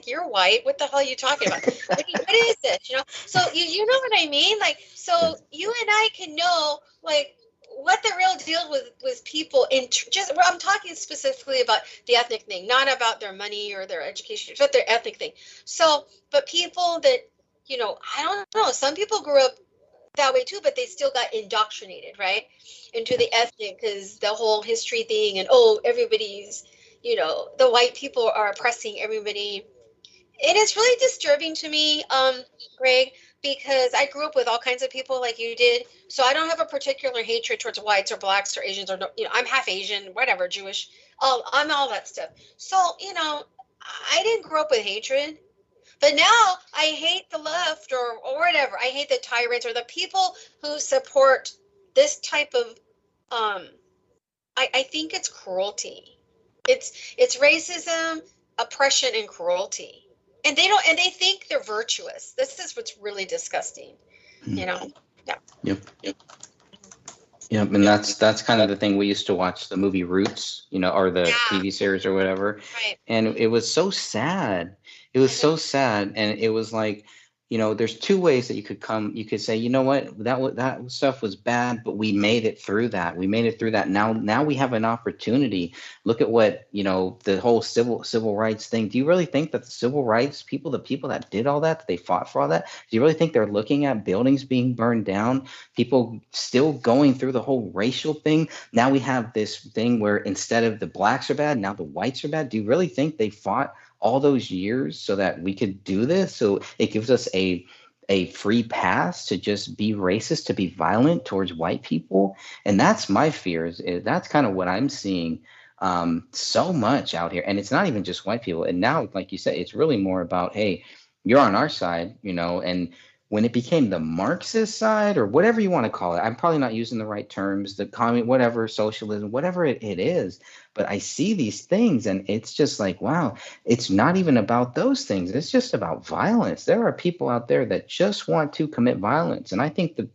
you're white. What the hell are you talking about? Like, what is this? So you know what I mean? Like, so you and I can know, like, what the real deal with people I'm talking specifically about the ethnic thing, not about their money or their education, but their ethnic thing. So, but people that, I don't know, some people grew up that way too, but they still got indoctrinated, right, into the ethnic, because the whole history thing, and everybody's, the white people are oppressing everybody. It is really disturbing to me, Greg, because I grew up with all kinds of people like you did, so I don't have a particular hatred towards whites or blacks or Asians, or I'm half Asian, whatever, Jewish, I'm all that stuff. So I didn't grow up with hatred. But now I hate the left or whatever. I hate the tyrants or the people who support this type of, I think it's cruelty. It's racism, oppression, and cruelty. And they think they're virtuous. This is what's really disgusting, Yeah. Yep. And that's kind of the thing. We used to watch the movie Roots, or the TV series or whatever. Right. And it was so sad. It was so sad. And it was like, there's two ways that you could say, you know what, that stuff was bad, but we made it through that. Now we have an opportunity. Look at what, the whole civil rights thing. Do you really think that the civil rights people, the people that did all that they fought for all that, do you really think they're looking at buildings being burned down, people still going through the whole racial thing? Now we have this thing where instead of the blacks are bad, now the whites are bad. Do you really think they fought all those years so that we could do this? So it gives us a free pass to just be racist, to be violent towards white people. And that's my fears. That's kind of what I'm seeing so much out here. And it's not even just white people. And now, like you said, it's really more about, hey, you're on our side, and when it became the Marxist side, or whatever you want to call it, I'm probably not using the right terms, the communist, whatever, socialism, whatever it is, but I see these things and it's just like, wow, it's not even about those things. It's just about violence. There are people out there that just want to commit violence. And I think the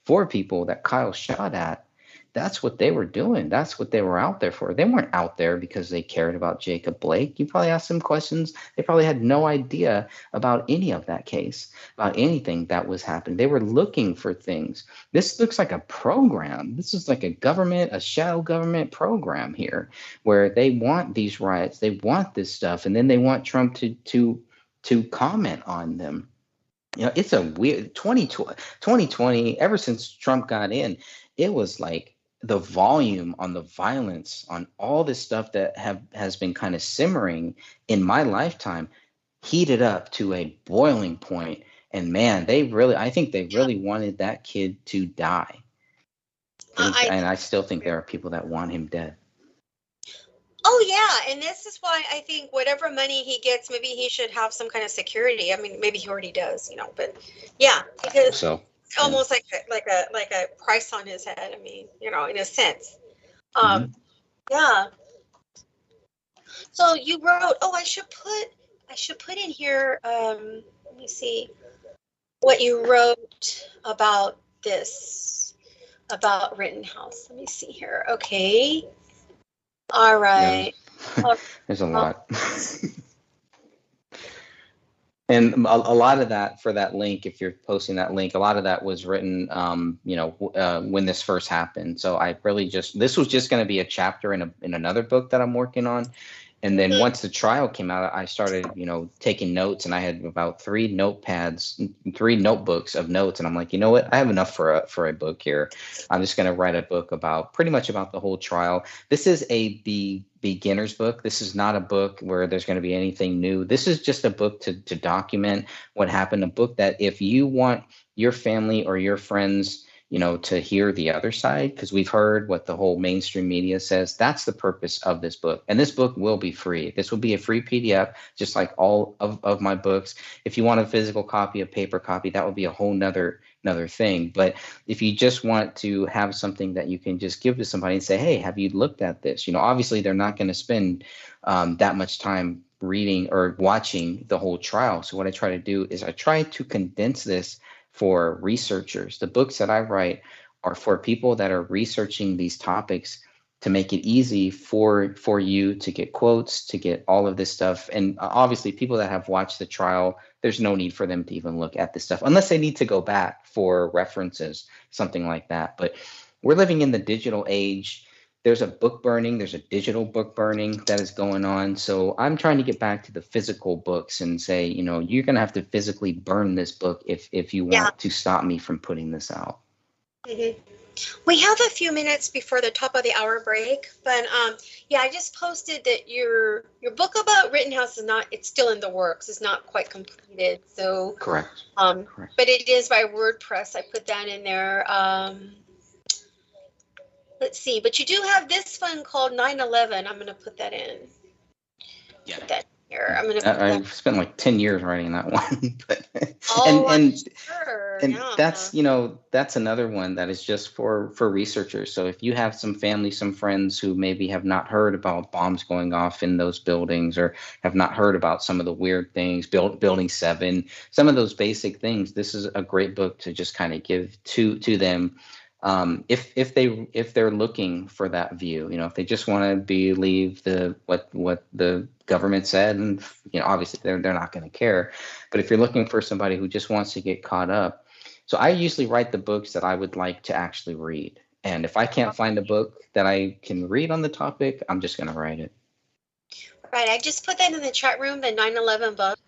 4 people that Kyle shot at, that's what they were doing. That's what they were out there for. They weren't out there because they cared about Jacob Blake. You probably asked them questions. They probably had no idea about any of that case, about anything that was happening. They were looking for things. This looks like a program. This is like a shadow government program here, where they want these riots. They want this stuff. And then they want Trump to comment on them. It's a weird 2020, ever since Trump got in, it was like the volume on the violence on all this stuff that has been kind of simmering in my lifetime heated up to a boiling point. And man, I think they really wanted that kid to die. And I still think there are people that want him dead. Oh, yeah. And this is why I think whatever money he gets, maybe he should have some kind of security. I mean, maybe he already does, but yeah, because so, it's almost like a price on his head. I mean, in a sense. Yeah. So you wrote, I should put in here, let me see what you wrote about this, about Rittenhouse. Let me see here. Okay. All right. Yeah. There's a lot. And a lot of that, for that link, if you're posting that link, a lot of that was written, when this first happened. So I really this was just going to be a chapter in another book that I'm working on. And then once the trial came out, I started, taking notes, and I had about 3 notebooks of notes. And I'm like, you know what? I have enough for a book here. I'm just going to write a book pretty much about the whole trial. This is a beginner's book. This is not a book where there's going to be anything new. This is just a book to document what happened. A book that if you want your family or your friends, to hear the other side, because we've heard what the whole mainstream media says. That's the purpose of this book. And this book will be free. This will be a free PDF, just like all of my books. If you want a physical copy, a paper copy, that will be a whole nother thing. But if you just want to have something that you can just give to somebody and say, hey, have you looked at this? Obviously they're not going to spend that much time reading or watching the whole trial. So what I try to do is I try to condense this for researchers. The books that I write are for people that are researching these topics, to make it easy for you to get quotes, to get all of this stuff. And obviously people that have watched the trial, there's no need for them to even look at this stuff unless they need to go back for references, something like that. But we're living in the digital age. There's a book burning, there's a digital book burning that is going on. So I'm trying to get back to the physical books and say, you're going to have to physically burn this book if you want to stop me from putting this out. Mm-hmm. We have a few minutes before the top of the hour break, but I just posted that your book about Rittenhouse it's still in the works. It's not quite completed. So correct. Correct. But it is by WordPress. I put that in there. Let's see, but you do have this one called 9/11. I'm going to put that in. Yeah. Put that here. I'm going to. I've spent like 10 years writing that one, but I'm sure. And that's another one that is just for researchers. So if you have some family, some friends who maybe have not heard about bombs going off in those buildings, or have not heard about some of the weird things, Building 7, some of those basic things, this is a great book to just kind of give to them. If they're looking for that view, if they just want to believe what the government said, and obviously they're not going to care. But if you're looking for somebody who just wants to get caught up, so I usually write the books that I would like to actually read. And if I can't find a book that I can read on the topic, I'm just going to write it. Right. I just put that in the chat room, the 9/11 book.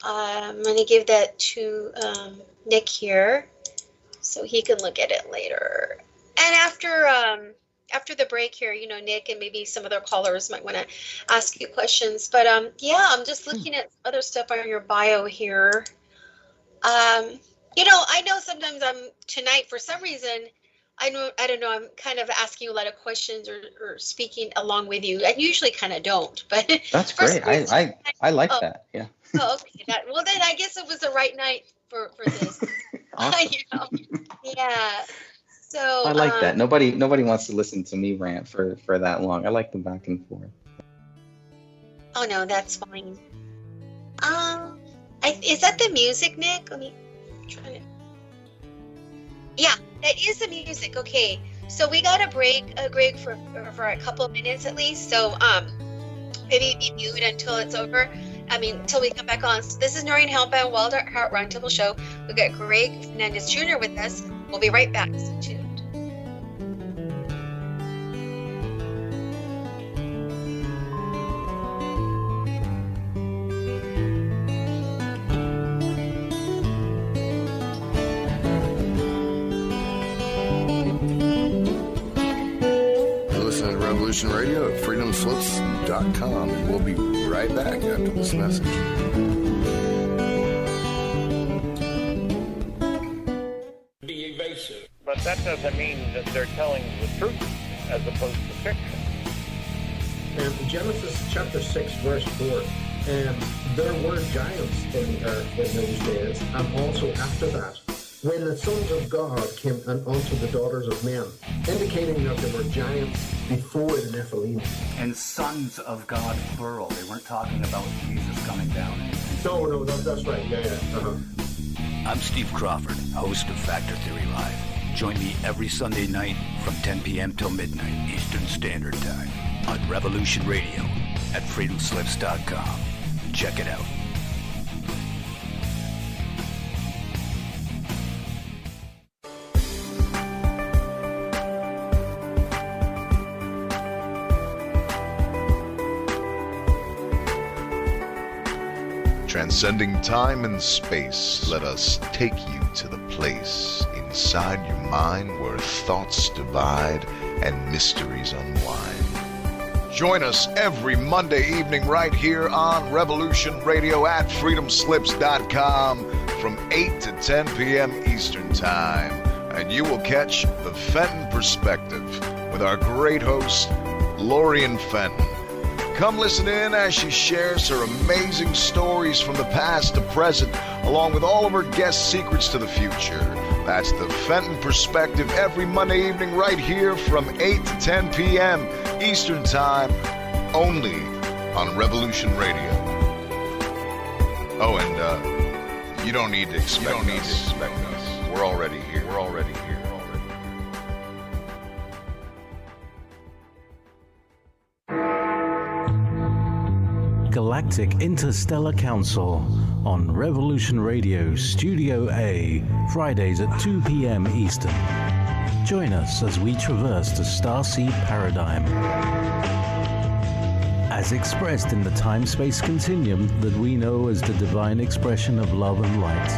I'm going to give that to Nick here, so he can look at it later. And after the break here, Nick and maybe some other callers might want to ask you questions. But I'm just looking at other stuff on your bio here. I know sometimes tonight, for some reason, I don't know, I'm kind of asking a lot of questions or speaking along with you. I usually kind of don't, but that's great. I like that. Yeah. Oh, okay. Well, then I guess it was the right night for this. Awesome. Yeah. So I like that. Nobody wants to listen to me rant for that long. I like the back and forth. Oh no, that's fine. Is that the music, Nick? Let me try it. Yeah, that is the music. Okay, so we got a break, Greg, for a couple of minutes at least. So maybe be mute until it's over. Until we come back on. So this is Noreen Hellbound, Wild at Heart Roundtable Show. We've got Greg Fernandez Jr. with us. We'll be right back. Stay tuned. Radio at freedomslips.com, and we'll be right back after this message. Be evasive. But that doesn't mean that they're telling the truth as opposed to fiction. And Genesis chapter 6, verse 4, and there were giants in the earth in those days, and also after that, when the sons of God came unto the daughters of men, indicating that there were giants before the Nephilim. And sons of God, plural. They weren't talking about Jesus coming down. No, that's right. Yeah. Uh-huh. I'm Steve Crawford, host of Factor Theory Live. Join me every Sunday night from 10 p.m. till midnight Eastern Standard Time on Revolution Radio at freedomslips.com. Check it out. Transcending time and space, let us take you to the place inside your mind where thoughts divide and mysteries unwind. Join us every Monday evening right here on Revolution Radio at freedomslips.com from 8 to 10 p.m. Eastern Time and you will catch the Fenton Perspective with our great host, Noreen Fenton. Come listen in as she shares her amazing stories from the past to present, along with all of her guest secrets to the future. That's the Fenton Perspective every Monday evening right here from 8 to 10 p.m. Eastern Time, only on Revolution Radio. Oh, and you don't need to expect us. We're already here. Galactic Interstellar Council on Revolution Radio Studio A, Fridays at 2 p.m. Eastern. Join us as we traverse the starseed paradigm, as expressed in the time-space continuum that we know as the divine expression of love and light.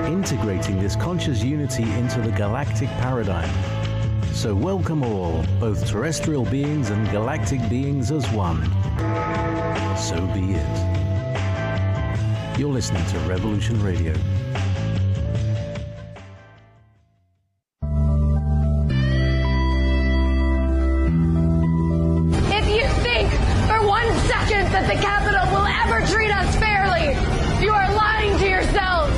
Integrating this conscious unity into the galactic paradigm. So welcome all, both terrestrial beings and galactic beings as one. So be it. You're listening to Revolution Radio. If you think for 1 second that the Capitol will ever treat us fairly, you are lying to yourselves.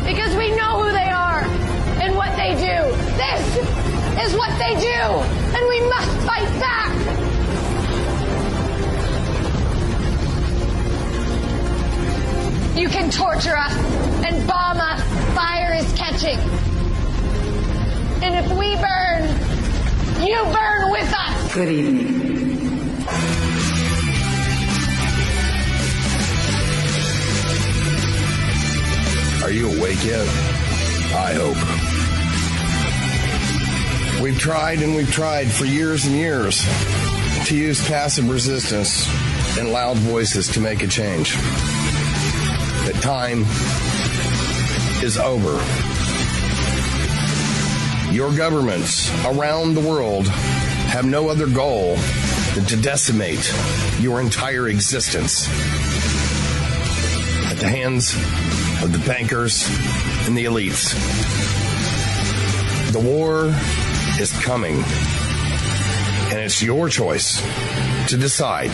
Because we know who they are and what they do. This is what they do, and we must fight back. You can torture us and bomb us. Fire is catching. And if we burn, you burn with us. Good evening. Are you awake yet? I hope. We've tried and we've tried for years and years to use passive resistance and loud voices to make a change. But time is over. Your governments around the world have no other goal than to decimate your entire existence at the hands of the bankers and the elites. The war is coming, and it's your choice to decide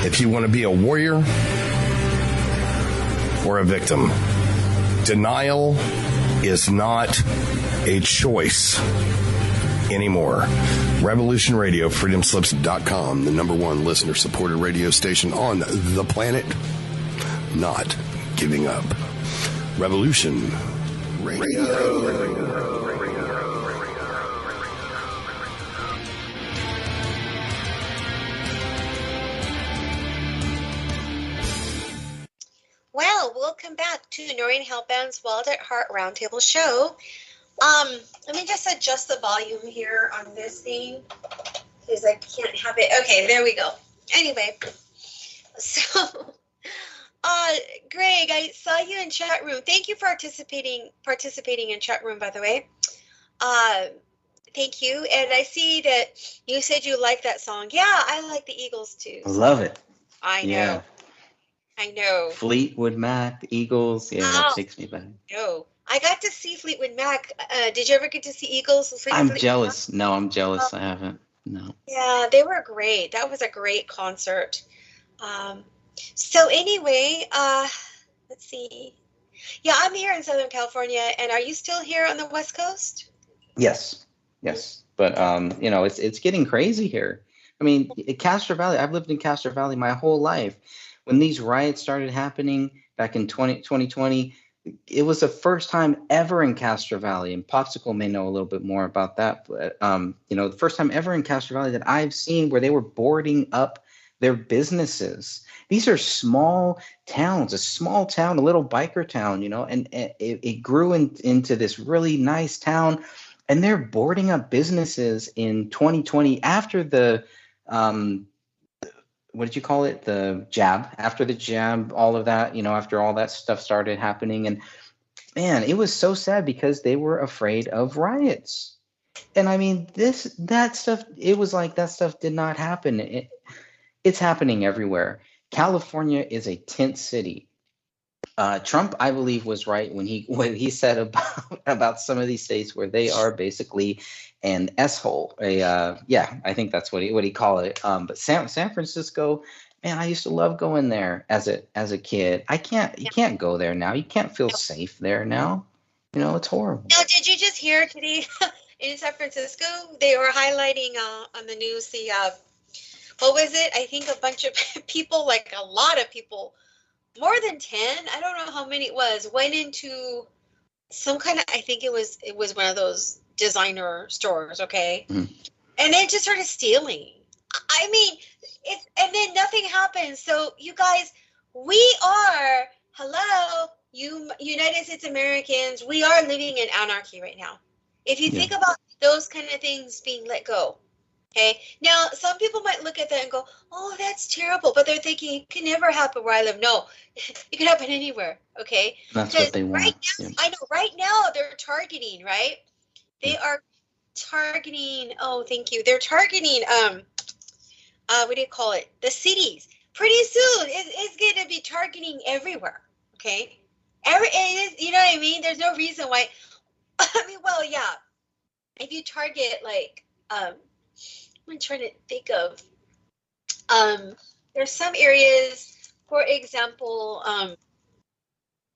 if you want to be a warrior or a victim. Denial is not a choice anymore. Revolution Radio, freedomslips.com, the #1 listener-supported radio station on the planet. Not giving up. Revolution Radio. Well, welcome back to Noreen Hellbound's Wild at Heart Roundtable Show. Let me just adjust the volume here on this thing because I can't have it. Okay, there we go. Anyway, so, Greg, I saw you in chat room. Thank you for participating in chat room, by the way. Thank you. And I see that you said you like that song. Yeah, I like the Eagles too. I love it. I know. Yeah. I know. Fleetwood Mac, the Eagles. Yeah, that takes me back. No. I got to see Fleetwood Mac. Did you ever get to see Eagles? I'm jealous. No, I'm jealous. I haven't. No. Yeah, they were great. That was a great concert. So anyway, let's see. Yeah, I'm here in Southern California. And are you still here on the West Coast? Yes. But, it's getting crazy here. I mean, Castro Valley, I've lived in Castro Valley my whole life. When these riots started happening back in 2020, it was the first time ever in Castro Valley, and Popsicle may know a little bit more about that, but, the first time ever in Castro Valley that I've seen where they were boarding up their businesses. These are small towns, a small town, a little biker town, and it grew into this really nice town, and they're boarding up businesses in 2020 after the what did you call it? The jab. After the jab, all of that, after all that stuff started happening. And man, it was so sad because they were afraid of riots. And I mean, that stuff, it was like that stuff did not happen. It's happening everywhere. California is a tent city. Trump, I believe, was right when he said about some of these states where they are basically an S-hole. I think that's what he called it. But San Francisco, man, I used to love going there as a kid. You can't go there now. You can't feel safe there now. It's horrible. Now, did you just hear today in San Francisco they were highlighting on the news the what was it? I think a bunch of people, like a lot of people. More than 10, I don't know how many it was, went into some kind of, I think it was one of those designer stores, okay? Mm-hmm. And then just started stealing. I mean, and then nothing happens. So you guys, you United States Americans, we are living in anarchy right now. If you think about those kind of things being let go, okay? Now, some people might look at that and go, oh, that's terrible. But they're thinking, it can never happen where I live. No, it can happen anywhere, okay? That's what they want. Right now, I know, right now they're targeting, right? They are targeting, oh, thank you. They're targeting, what do you call it? The cities. Pretty soon, it's going to be targeting everywhere, okay? You know what I mean? There's no reason why. I mean, well, yeah. If you target, like, I'm trying to think of, there's some areas, for example,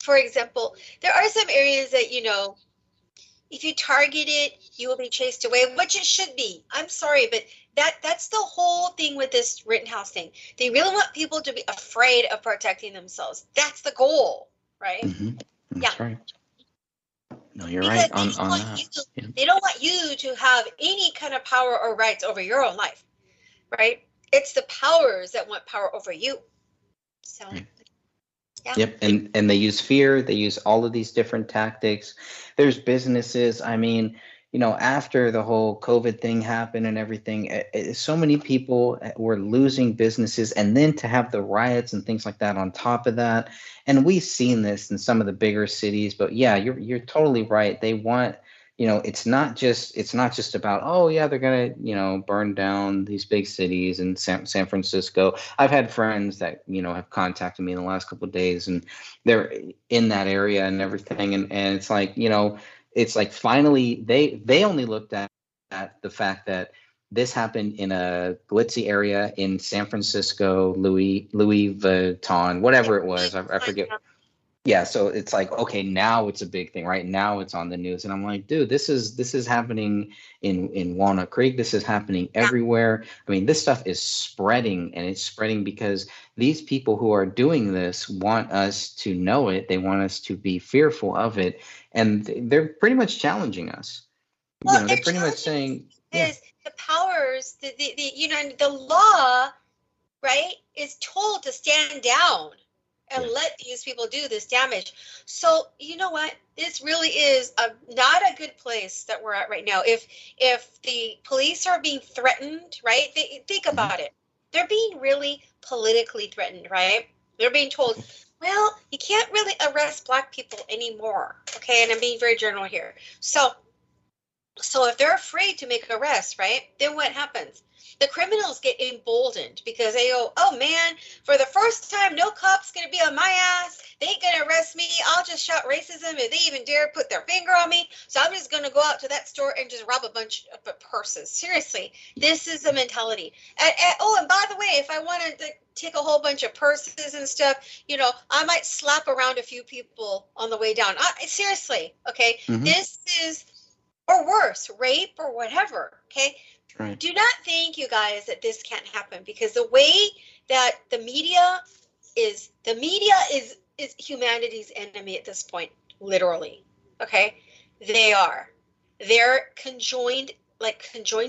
there are some areas that, if you target it, you will be chased away, which it should be. I'm sorry, but that's the whole thing with this Rittenhouse thing. They really want people to be afraid of protecting themselves. That's the goal, right? Mm-hmm. That's right. No, you're Because right on that. They don't want you to have any kind of power or rights over your own life, right? It's the powers that want power over you. So, yeah. Yep, and they use fear. They use all of these different tactics. There's businesses. I mean, after the whole COVID thing happened and everything, so many people were losing businesses, and then to have the riots and things like that on top of that. And we've seen this in some of the bigger cities. But yeah, you're totally right. They want, it's not just about, oh yeah, they're gonna burn down these big cities in San Francisco. I've had friends that have contacted me in the last couple of days, and they're in that area and everything, and it's like it's like finally they only looked at the fact that this happened in a glitzy area in San Francisco, Louis Vuitton, whatever it was, I forget. Yeah, so it's like, okay, now it's a big thing, right? Now it's on the news, and I'm like, dude, this is happening in Walnut Creek. This is happening everywhere. I mean, this stuff is spreading, and it's spreading because these people who are doing this want us to know it. They want us to be fearful of it, and they're pretty much challenging us. Well, they're pretty much saying, the powers, the law, right, is told to stand down and let these people do this damage. So you know what? This really is not a good place that we're at right now. If the police are being threatened, right? Think about it. They're being really politically threatened, right? They're being told, well, you can't really arrest Black people anymore. Okay, and I'm being very general here. So if they're afraid to make arrests, right? Then what happens? The criminals get emboldened because they go, oh man, for the first time, no cop's going to be on my ass. They ain't going to arrest me. I'll just shout racism if they even dare put their finger on me. So I'm just going to go out to that store and just rob a bunch of purses. Seriously, this is the mentality. And by the way, if I wanted to take a whole bunch of purses and stuff, I might slap around a few people on the way down. Seriously, okay? Mm-hmm. This is, or worse, rape or whatever, okay? Right. Do not think, you guys, that this can't happen, because the way that the media is humanity's enemy at this point, literally. Okay, they're conjoined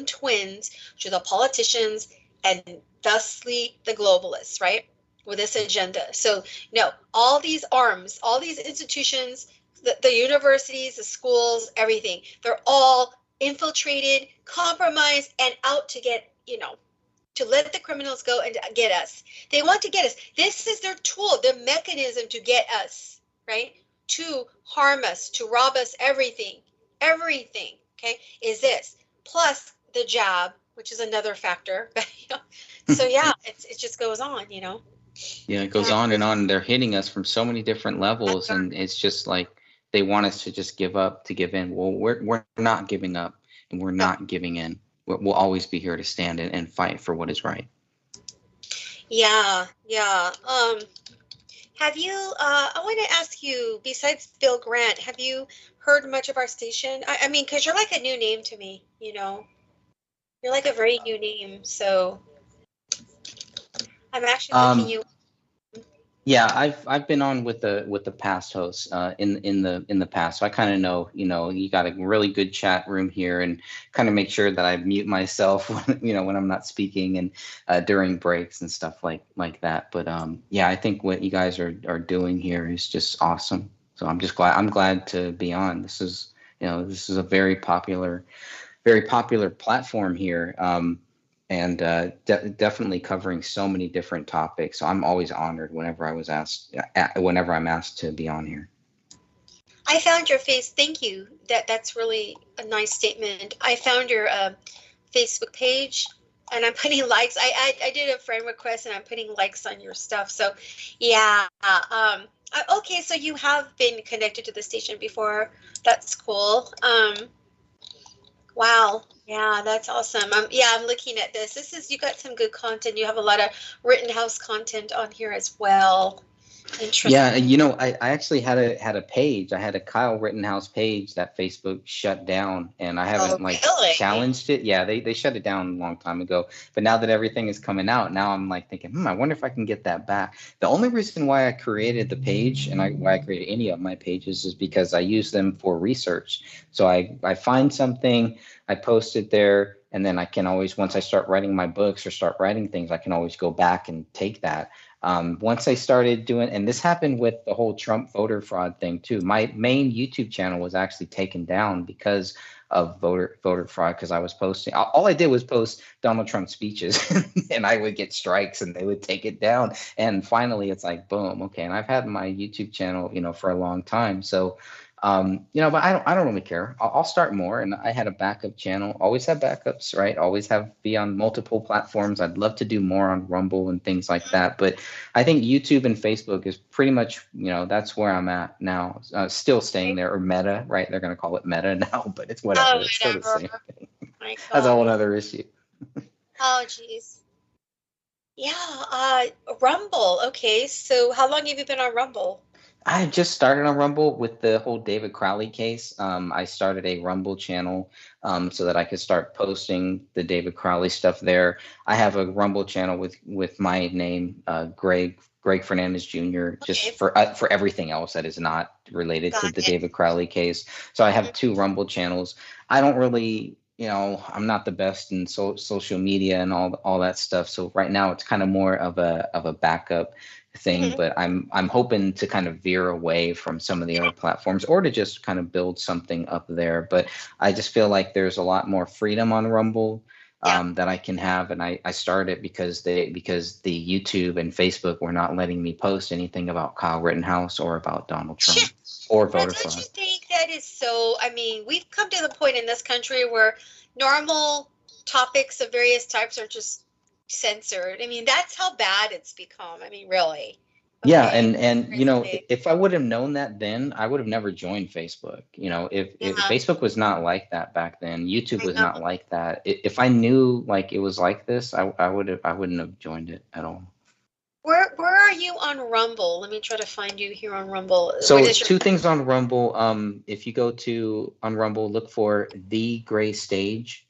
twins to the politicians and thusly the globalists, right? With this agenda. So no, all these arms, all these institutions, the universities, the schools, everything, they're all infiltrated, compromised, and out to get, to let the criminals go and get us. They want to get us. This is their tool, their mechanism to get us, right? To harm us, to rob us, everything, okay, is this. Plus the jab, which is another factor. So yeah, it just goes on, Yeah, it goes on and on. They're hitting us from so many different levels, and it's just like they want us to just give up, to give in. Well, we're not giving up, and we're not giving in. We'll always be here to stand and fight for what is right. Yeah, yeah. Have you, I want to ask you, besides Bill Grant, have you heard much of our station? I mean, because you're like a new name to me, you know? You're like a very new name, so I'm actually looking you. Yeah, I've been on with the past hosts in the past, so I kind of know, you got a really good chat room here, and kind of make sure that I mute myself when I'm not speaking, and during breaks and stuff like that. But yeah, I think what you guys are doing here is just awesome. So I'm glad to be on. This is a very popular platform here. And definitely covering so many different topics. So I'm always honored whenever I'm asked to be on here. I found your face. Thank you. That's really a nice statement. I found your Facebook page, and I'm putting likes. I did a friend request, and I'm putting likes on your stuff. So, yeah. Okay, so you have been connected to the station before. That's cool. Wow. Yeah, that's awesome. Yeah, I'm looking at this. You got some good content. You have a lot of Rittenhouse content on here as well. Interesting. Yeah, I actually had a page. I had a Kyle Rittenhouse page that Facebook shut down, and I haven't really? challenged it. Yeah, they shut it down a long time ago. But now that everything is coming out, now I'm like thinking, I wonder if I can get that back. The only reason why I created the page and why I created any of my pages is because I use them for research. So I find something, I post it there, and then I can always, once I start writing my books or start writing things, I can always go back and take that. Once I started doing, and this happened with the whole Trump voter fraud thing too. My main YouTube channel was actually taken down because of voter fraud, because I was posting, all I did was post Donald Trump speeches and I would get strikes and they would take it down. And finally it's like, boom. Okay. And I've had my YouTube channel, for a long time. So, but I don't really care. I'll start more. And I had a backup channel, always have backups, right? Always be on multiple platforms. I'd love to do more on Rumble and things like that. But I think YouTube and Facebook is pretty much, that's where I'm at now. Still staying there, or Meta, right? They're going to call it Meta now, but it's whatever. It's still the same thing. That's a whole other issue. Oh, geez. Yeah. Rumble. Okay. So how long have you been on Rumble? I just started on Rumble with the whole David Crowley case. I started a Rumble channel so that I could start posting the David Crowley stuff there. I have a Rumble channel with my name, Greg Fernandez Jr. Just for everything else that is not related to the David Crowley case. So I have two Rumble channels. I don't really, I'm not the best in social media and all that stuff. So right now it's kind of more of a backup thing, but I'm hoping to kind of veer away from some of the other platforms, or to just kind of build something up there. But I just feel like there's a lot more freedom on Rumble that I can have, and I started because the YouTube and Facebook were not letting me post anything about Kyle Rittenhouse or about Donald Trump or voter fraud. Don't you think that is so? I mean, we've come to the point in this country where normal topics of various types are just censored. I mean, that's how bad it's become. I mean, really. Okay. Yeah, and if I would have known that then, I would have never joined Facebook. If Facebook was not like that back then, YouTube was not like that. If I knew like it was like this, I wouldn't have joined it at all. Where are you on Rumble? Let me try to find you here on Rumble. So two things on Rumble. If you go on Rumble, look for The Gray Stage.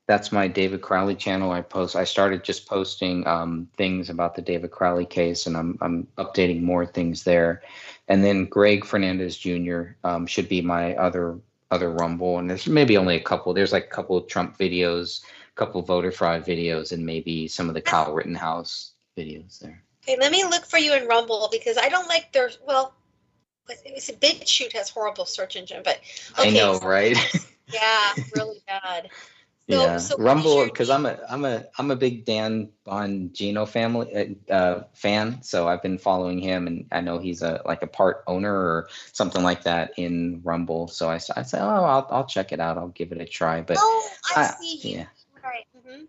That's my David Crowley channel. I started just posting things about the David Crowley case, and I'm updating more things there. And then Greg Fernandez Jr. Should be my other Rumble, and there's maybe only a couple. There's like a couple of Trump videos, a couple of voter fraud videos, and maybe some of the Kyle Rittenhouse videos there. Okay, let me look for you in Rumble, because I don't like their, well, it's a BitChute has horrible search engine, but okay. I know, right? Yeah, really bad. So Rumble, because I'm a big Dan Bongino fan, so I've been following him, and I know he's a part owner or something like that in Rumble. So I said, I'll check it out. I'll give it a try. But I see. Yeah. Right. Mm-hmm.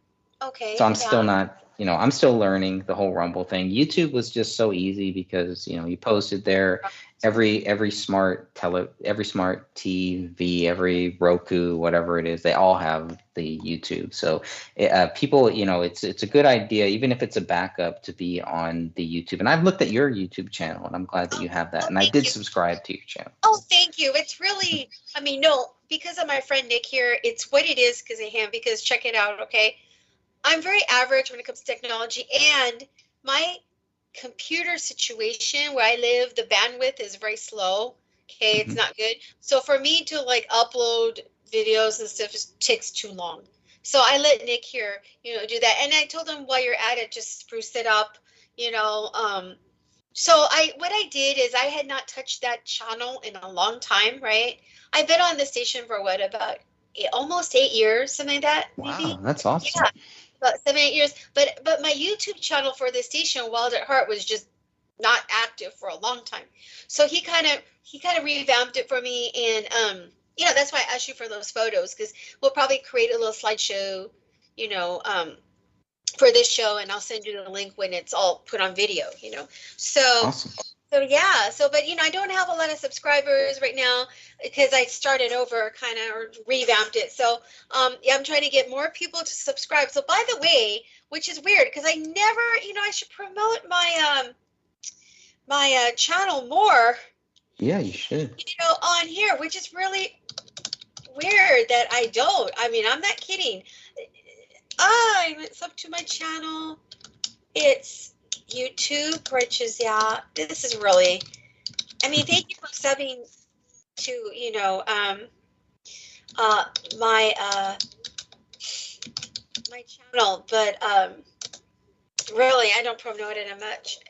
Okay. So I'm still not I'm still learning the whole Rumble thing. YouTube was just so easy because, you posted there. Every smart TV, every Roku, whatever it is, they all have the YouTube. So people, it's a good idea, even if it's a backup, to be on the YouTube. And I've looked at your YouTube channel, and I'm glad that you have that. And I did subscribe to your channel. Oh, thank you. It's really, no, because of my friend Nick here, it's what it is because of him, because check it out, okay? I'm very average when it comes to technology, and my computer situation where I live, the bandwidth is very slow. Okay, it's not good. So for me to upload videos and stuff takes too long. So I let Nick here, do that. And I told him, while you're at it, just spruce it up, So what I did is I had not touched that channel in a long time, right? I've been on the station for about almost 8 years, something like that. Maybe. Wow, that's awesome. Yeah. About 7-8 years, but my YouTube channel for the station, Wild at Heart, was just not active for a long time. So he kind of revamped it for me, and that's why I asked you for those photos, because we'll probably create a little slideshow, for this show, and I'll send you the link when it's all put on video. So. Awesome. So yeah, but I don't have a lot of subscribers right now because I started over or revamped it. So I'm trying to get more people to subscribe. So by the way, which is weird because I never, I should promote my my channel more. Yeah, you should. On here, which is really weird that I don't. I'm not kidding. It's up to my channel. It's YouTube, which is, this is really, thank you for subbing to, my channel, but really I don't promote it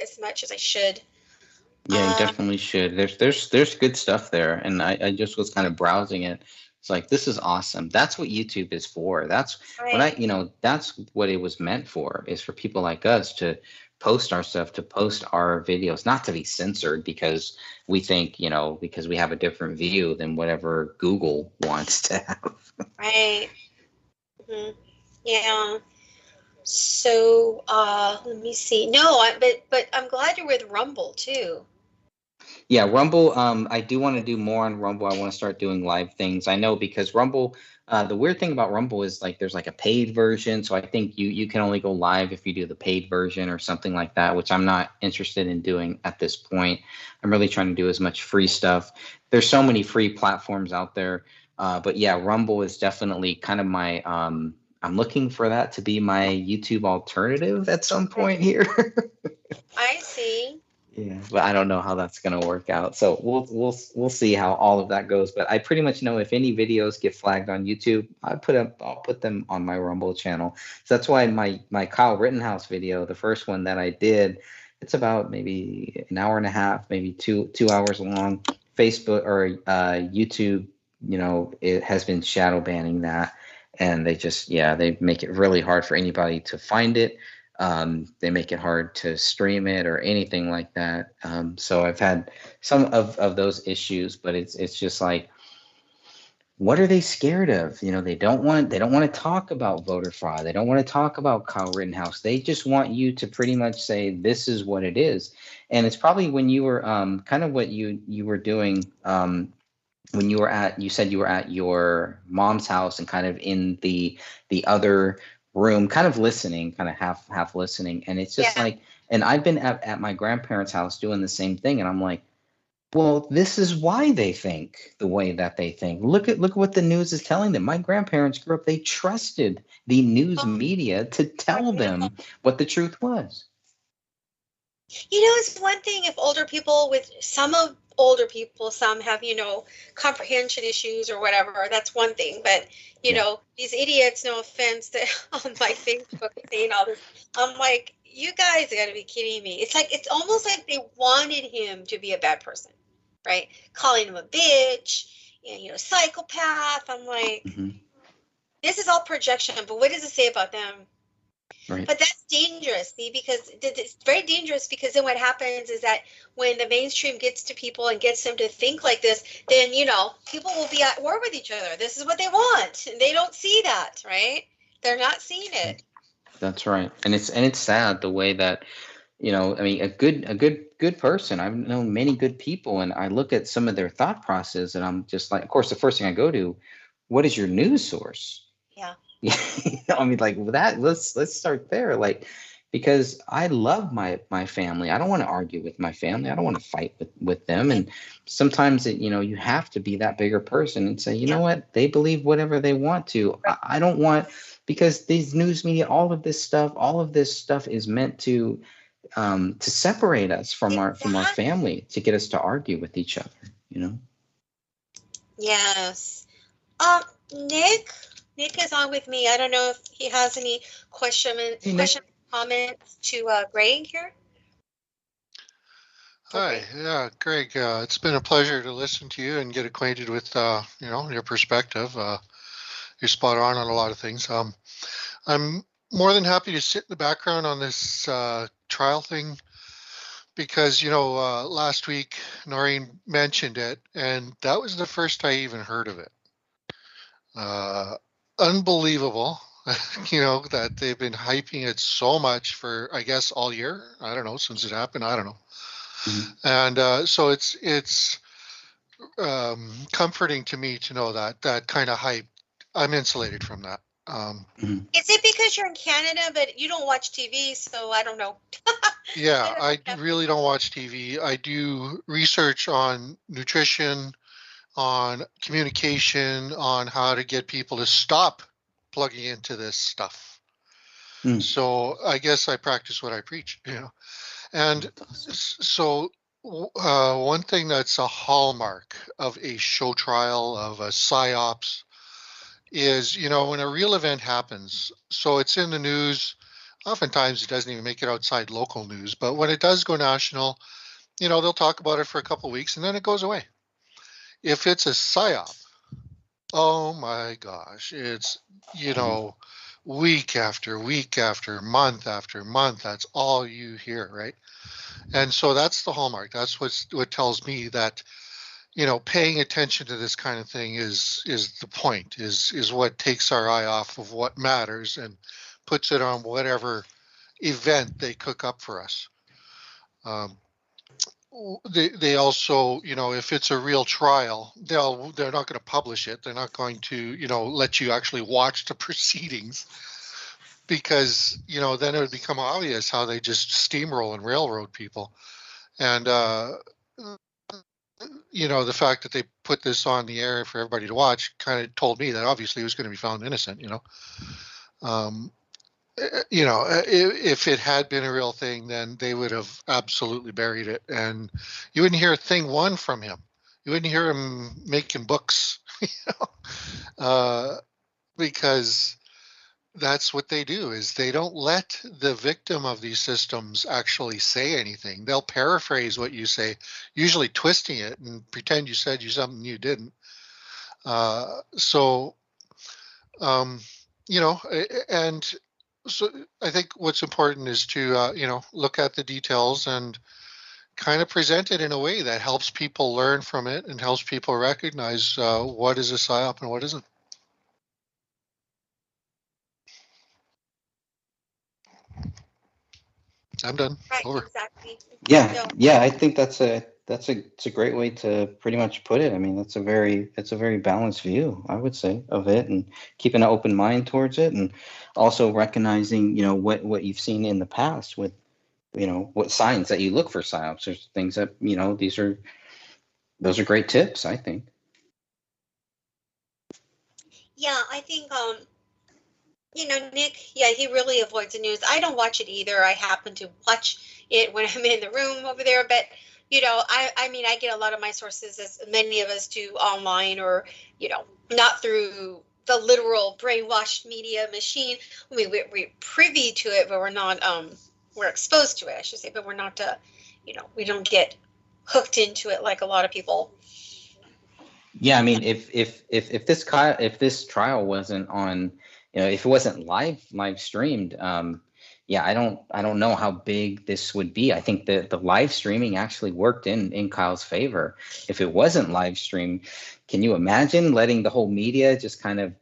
as much as I should. Yeah, you definitely should. There's good stuff there, and I just was kind of browsing it. It's like, this is awesome. That's what YouTube is for. That's right. That's what it was meant for, is for people like us to post our stuff, to post our videos, not to be censored because we think, because we have a different view than whatever Google wants to have. Right. Mm-hmm. Yeah. So let me see. No, but I'm glad you're with Rumble too. Yeah, Rumble. I do want to do more on Rumble. I want to start doing live things. I know, because Rumble, the weird thing about Rumble is there's a paid version. So I think you can only go live if you do the paid version or something like that, which I'm not interested in doing at this point. I'm really trying to do as much free stuff. There's so many free platforms out there. But yeah, Rumble is definitely kind of my, I'm looking for that to be my YouTube alternative at some point here. I see. Yeah, but I don't know how that's gonna work out. So we'll see how all of that goes. But I pretty much know if any videos get flagged on YouTube, I'll put them on my Rumble channel. So that's why my Kyle Rittenhouse video, the first one that I did, it's about maybe an hour and a half, maybe two hours long. Facebook or YouTube, it has been shadow banning that, and they make it really hard for anybody to find it. They make it hard to stream it or anything like that. So I've had some of those issues, but it's just like, what are they scared of? They don't want to talk about voter fraud. They don't want to talk about Kyle Rittenhouse. They just want you to pretty much say, this is what it is. And it's probably when you were kind of what you were doing when you said you were at your mom's house and kind of in the other room, kind of listening, kind of half listening. And it's just and I've been at my grandparents' house doing the same thing. And I'm like, well, this is why they think the way that they think. Look at what the news is telling them. My grandparents grew up, they trusted the news media to tell them what the truth was. It's one thing if some have, comprehension issues or whatever. That's one thing. But, these idiots, no offense, that on my Facebook saying all this, I'm like, you guys got to be kidding me. It's almost like they wanted him to be a bad person, right? Calling him a bitch, psychopath. I'm like, this is all projection, but what does it say about them? Right. But that's dangerous, because it's very dangerous, because then what happens is that when the mainstream gets to people and gets them to think like this, then, people will be at war with each other. This is what they want. And they don't see that, right? They're not seeing it. That's right. And it's sad the way that, I mean, a good person. I've known many good people, and I look at some of their thought process, and I'm just like, of course, the first thing I go to, what is your news source? Yeah. I mean, like that. Let's start there, like, because I love my family. I don't want to argue with my family. I don't want to fight with them. And sometimes you have to be that bigger person and say, you know what, they believe whatever they want to. I don't want, because these news media, all of this stuff is meant to separate us from our family, to get us to argue with each other. Yes. Nick is on with me. I don't know if he has any comments to Greg here. Hi, yeah, Greg. It's been a pleasure to listen to you and get acquainted with your perspective. You're spot on a lot of things. I'm more than happy to sit in the background on this trial thing, because last week Noreen mentioned it, and that was the first I even heard of it. Unbelievable, that they've been hyping it so much for, I guess, all year. I don't know, since it happened. I don't know. Mm-hmm. And so it's comforting to me to know that kind of hype. I'm insulated from that. Is it because you're in Canada, but you don't watch TV, so I don't know. Yeah, I really don't watch TV. I do research on nutrition, on communication, on how to get people to stop plugging into this stuff. So I guess I practice what I preach, And so one thing that's a hallmark of a show trial, of a psyops, is, when a real event happens, so it's in the news, oftentimes it doesn't even make it outside local news, but when it does go national, they'll talk about it for a couple of weeks and then it goes away. If it's a psyop, oh my gosh, it's, week after week after month, that's all you hear, right? And so that's the hallmark. That's what tells me that, paying attention to this kind of thing is the point, is what takes our eye off of what matters and puts it on whatever event they cook up for us. They also, if it's a real trial, they're not going to publish it. They're not going to, let you actually watch the proceedings, because, then it would become obvious how they just steamroll and railroad people. And, the fact that they put this on the air for everybody to watch kind of told me that obviously he was going to be found innocent, if it had been a real thing, then they would have absolutely buried it, and you wouldn't hear thing one from him. You wouldn't hear him making books, because that's what they do, is they don't let the victim of these systems actually say anything. They'll paraphrase what you say, usually twisting it and pretend you said something you didn't. And so I think what's important is to, look at the details and kind of present it in a way that helps people learn from it and helps people recognize what is a psyop and what isn't. I'm done. Right, over. Exactly. Yeah. I think it's a great way to pretty much put it. I mean, it's a very balanced view, I would say, of it, and keeping an open mind towards it, and also recognizing, what you've seen in the past with, what signs that you look for psyops. There's things that, those are great tips, I think. Yeah, I think, Nick, he really avoids the news. I don't watch it either. I happen to watch it when I'm in the room over there, but I get a lot of my sources, as many of us do, online, or, not through the literal brainwashed media machine. I mean, we're privy to it, but we're not, we're exposed to it, I should say, but we're not, we don't get hooked into it like a lot of people. Yeah, I mean, if this trial wasn't on, if it wasn't live streamed, I don't know how big this would be. I think that the live streaming actually worked in Kyle's favor. If it wasn't live streamed, can you imagine letting the whole media just kind of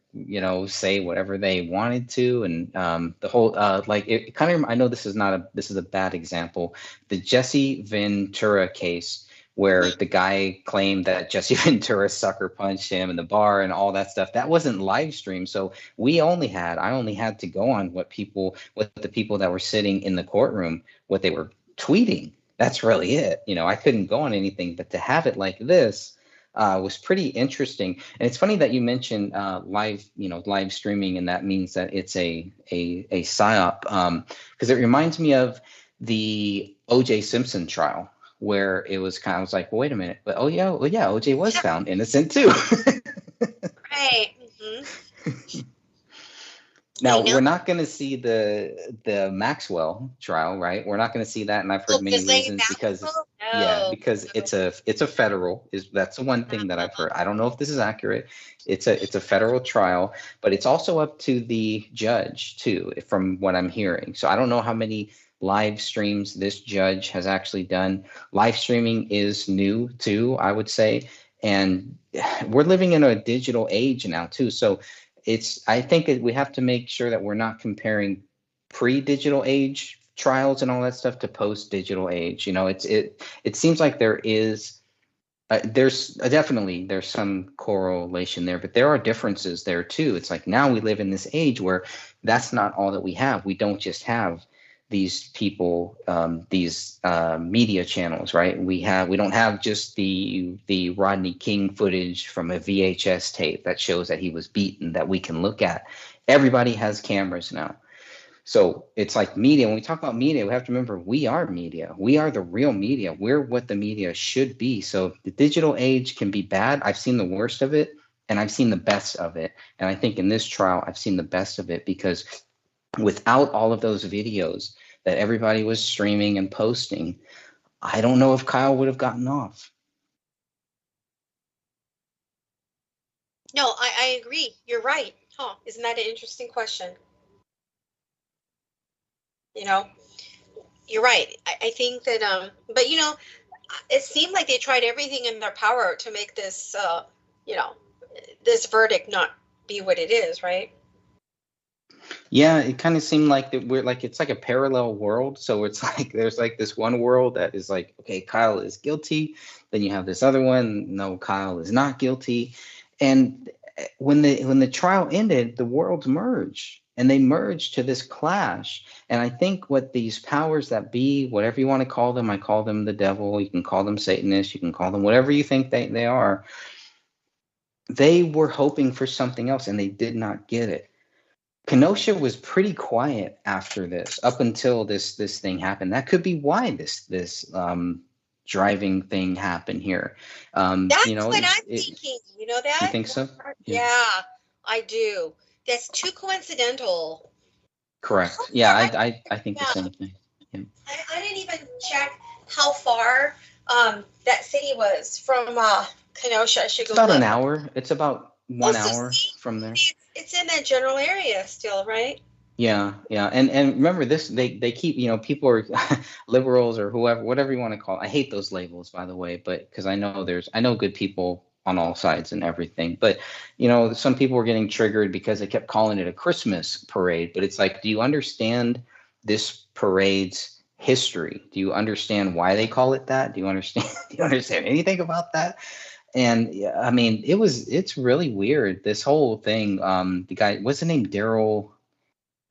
say whatever they wanted to, and the whole like it kind of. I know this is a bad example. The Jesse Ventura case, where the guy claimed that Jesse Ventura sucker punched him in the bar and all that stuff. That wasn't live streamed, so I only had to go on what the people that were sitting in the courtroom, what they were tweeting. That's really it. I couldn't go on anything, but to have it like this was pretty interesting. And it's funny that you mentioned live streaming, and that means that it's a psyop, because it reminds me of the O.J. Simpson trial, where it was I was like, well, wait a minute, but OJ was found innocent too. Right. Mm-hmm. Now we're not going to see the Maxwell trial, right? We're not going to see that, and I've heard many reasons because it's a federal. That's the one thing that I've heard. I don't know if this is accurate. It's a federal trial, but it's also up to the judge too, from what I'm hearing. So I don't know how many live streams this judge has actually done. Live streaming is new too, I would say, and we're living in a digital age now too. So I think we have to make sure that we're not comparing pre-digital age trials and all that stuff to post-digital age. It seems like there's some correlation there, but there are differences there too. It's like now we live in this age where that's not all that we have. We don't just have these people, these media channels, right? We don't have just the Rodney King footage from a VHS tape that shows that he was beaten that we can look at. Everybody has cameras now. So it's like media. When we talk about media, we have to remember we are media. We are the real media. We're what the media should be. So the digital age can be bad. I've seen the worst of it, and I've seen the best of it. And I think in this trial, I've seen the best of it, because without all of those videos that everybody was streaming and posting, I don't know if Kyle would have gotten off. No, I agree. You're right. Huh? Isn't that an interesting question? You're right. I think that, but it seemed like they tried everything in their power to make this, this verdict not be what it is, right? Yeah, it kind of seemed like it's like a parallel world. So it's like there's like this one world that is like, okay, Kyle is guilty. Then you have this other one, no, Kyle is not guilty. And when the trial ended, the worlds merged, and they merged to this clash. And I think what these powers that be, whatever you want to call them, I call them the devil, you can call them Satanists, you can call them whatever you think they are. They were hoping for something else, and they did not get it. Kenosha was pretty quiet after this, up until this thing happened. That could be why this driving thing happened here. That's what I'm thinking. You know that? You think so? Yeah, I do. That's too coincidental. Correct. Yeah, I think the same thing. Yeah. I didn't even check how far that city was from Kenosha. I should go. It's about an hour. It's about 1 hour from there. It's in that general area still, right? Yeah. And remember this, they keep, people are liberals or whatever you want to call it. I hate those labels, by the way, but because I know good people on all sides and everything. But, some people were getting triggered because they kept calling it a Christmas parade. But it's like, do you understand this parade's history? Do you understand why they call it that? Do you understand anything about that? And I mean, it's really weird, this whole thing. The guy, what's the name? Daryl.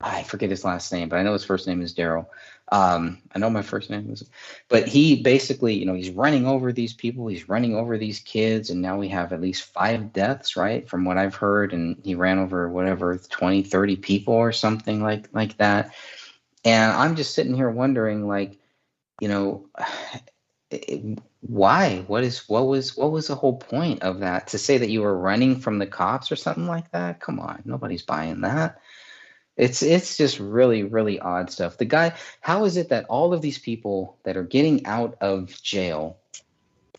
I forget his last name, but I know his first name is Daryl. I know my first name is, but he basically, he's running over these people. He's running over these kids. And now we have at least 5 deaths, right? From what I've heard. And he ran over 20, 30 people or something like that. And I'm just sitting here wondering, why? What was the whole point of that? To say that you were running from the cops or something like that? Come on, nobody's buying that. It's just really, really odd stuff. The guy, how is it that all of these people that are getting out of jail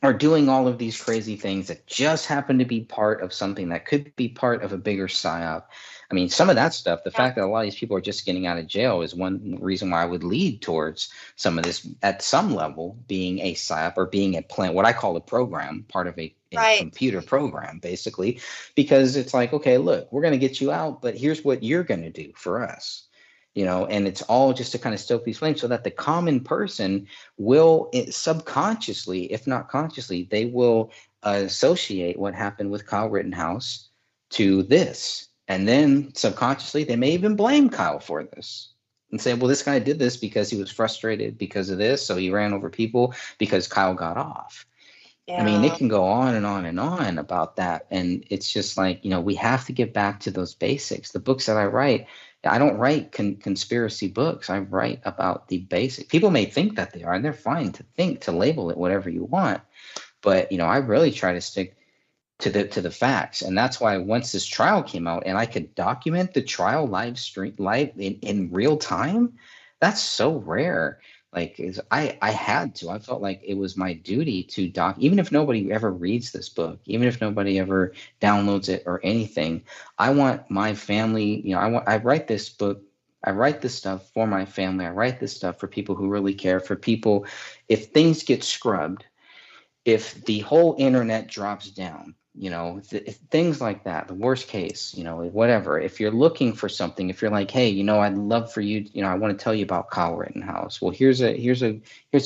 are doing all of these crazy things that just happen to be part of something that could be part of a bigger psyop? I mean, some of that stuff, the fact that a lot of these people are just getting out of jail is one reason why I would lead towards some of this at some level being a psyop or being a plan, what I call a program, part of a computer program, basically, because it's like, okay, look, we're going to get you out, but here's what you're going to do for us. And it's all just to kind of stoke these flames so that the common person will subconsciously, if not consciously, they will associate what happened with Kyle Rittenhouse to this. And then subconsciously, they may even blame Kyle for this and say, well, this guy did this because he was frustrated because of this. So he ran over people because Kyle got off. Yeah. I mean, it can go on and on and on about that. And it's just like, we have to get back to those basics. The books that I write, I don't write conspiracy books. I write about the basic. People may think that they are, and they're fine to label it whatever you want. But, I really try to stick to the facts. And that's why once this trial came out and I could document the trial live in real time, that's so rare. Like I had to. I felt like it was my duty to even if nobody ever reads this book, even if nobody ever downloads it or anything. I want my family. I write this book. I write this stuff for my family. I write this stuff for people who really care. For people, if things get scrubbed, if the whole internet drops down, if things like that, the worst case, whatever, if you're looking for something, if you're like, hey, I'd love for you, I want to tell you about Kyle Rittenhouse. Well, here's a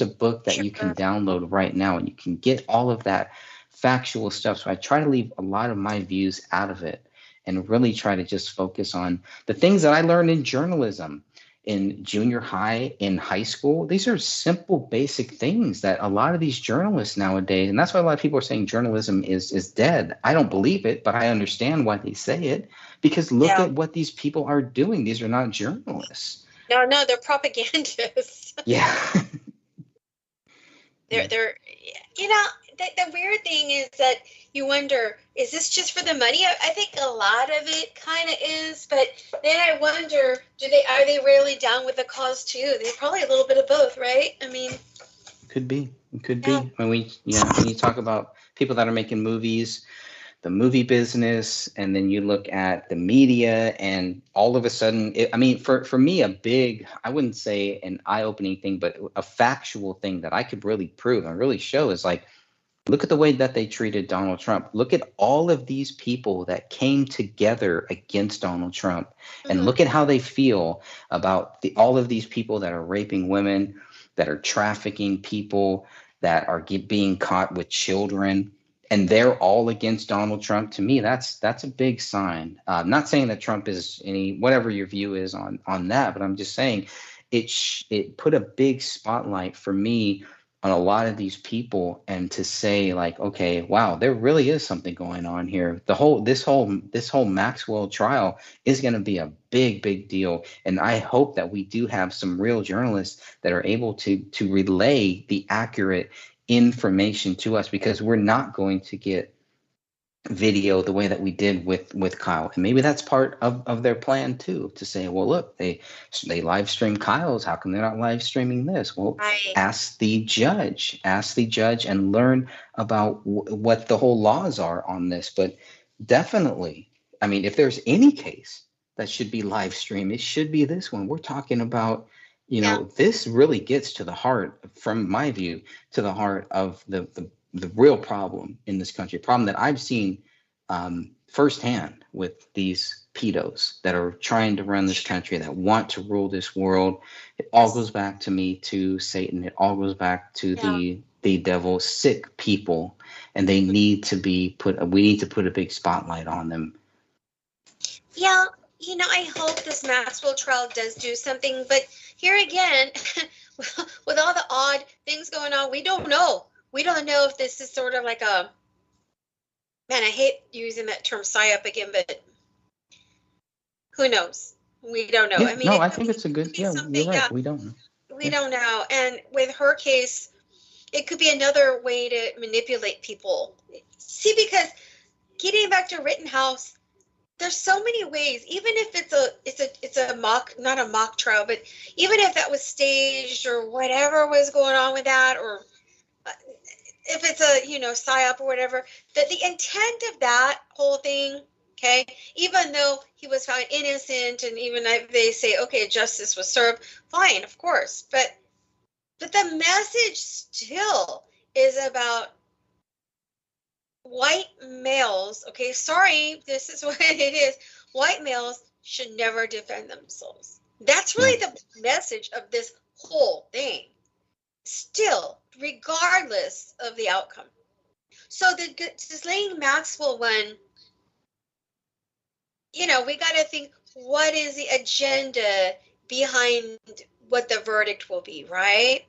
book that you can download right now, and you can get all of that factual stuff. So I try to leave a lot of my views out of it and really try to just focus on the things that I learned in journalism, in junior high, in high school. These are simple, basic things that a lot of these journalists nowadays, and that's why a lot of people are saying journalism is dead. I don't believe it, but I understand why they say it, because look at what these people are doing. These are not journalists. No, they're propagandists. Yeah. they're the weird thing is that you wonder, is this just for the money? I think a lot of it kind of is, but then I wonder, are they really down with the cause too? They're probably a little bit of both, right? I mean, could be. It could be. When you talk about people that are making movies, the movie business, and then you look at the media, and all of a sudden, for me, a big, I wouldn't say an eye-opening thing, but a factual thing that I could really prove and really show is like, look at the way that they treated Donald Trump. Look at all of these people that came together against Donald Trump, and look at how they feel about all of these people that are raping women, that are trafficking people, that are being caught with children, and they're all against Donald Trump. To me, that's a big sign. I'm not saying that Trump is whatever your view is on that, but I'm just saying it put a big spotlight for me on a lot of these people, and to say like, okay, wow, there really is something going on here. This whole Maxwell trial is going to be a big deal, and I hope that we do have some real journalists that are able to relay the accurate information to us, because we're not going to get video the way that we did with Kyle. And maybe that's part of their plan too, to say, well, look, they live stream Kyle's, how come they're not live streaming this? Well, ask the judge and learn about what the whole laws are on this. But definitely, if there's any case that should be live streamed, it should be this one. We're talking about, this really gets to the heart, from my view, to the heart of the real problem in this country, a problem that I've seen firsthand with these pedos that are trying to run this country, that want to rule this world. It all goes back to Satan. It all goes back to the devil, sick people, and they need to be we need to put a big spotlight on them. Yeah, I hope this Maxwell trial does do something, but here again, with all the odd things going on, we don't know. We don't know if this is sort of like a, man, I hate using that term psyop again, but who knows? We don't know. Yeah, I think it's a good, you're right. We don't know. We don't know. And with her case, it could be another way to manipulate people. See, because getting back to Rittenhouse, there's so many ways, even if it's a mock, not a mock trial, but even if that was staged or whatever was going on with that, or if it's a, psyop or whatever, that the intent of that whole thing, okay, even though he was found innocent, and even if they say, okay, justice was served, fine, of course, but the message still is about white males, okay, sorry, this is what it is. White males should never defend themselves. That's really the message of this whole thing. Still, regardless of the outcome. So the Ghislaine Maxwell one, we got to think, what is the agenda behind what the verdict will be, right?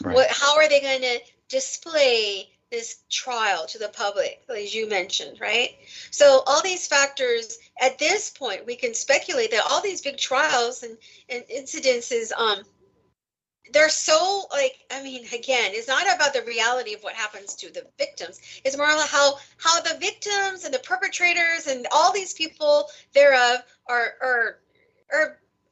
How are they going to display this trial to the public, as you mentioned, right? So all these factors, at this point, we can speculate that all these big trials and incidences, they're so, again, it's not about the reality of what happens to the victims. It's more like how the victims and the perpetrators and all these people thereof are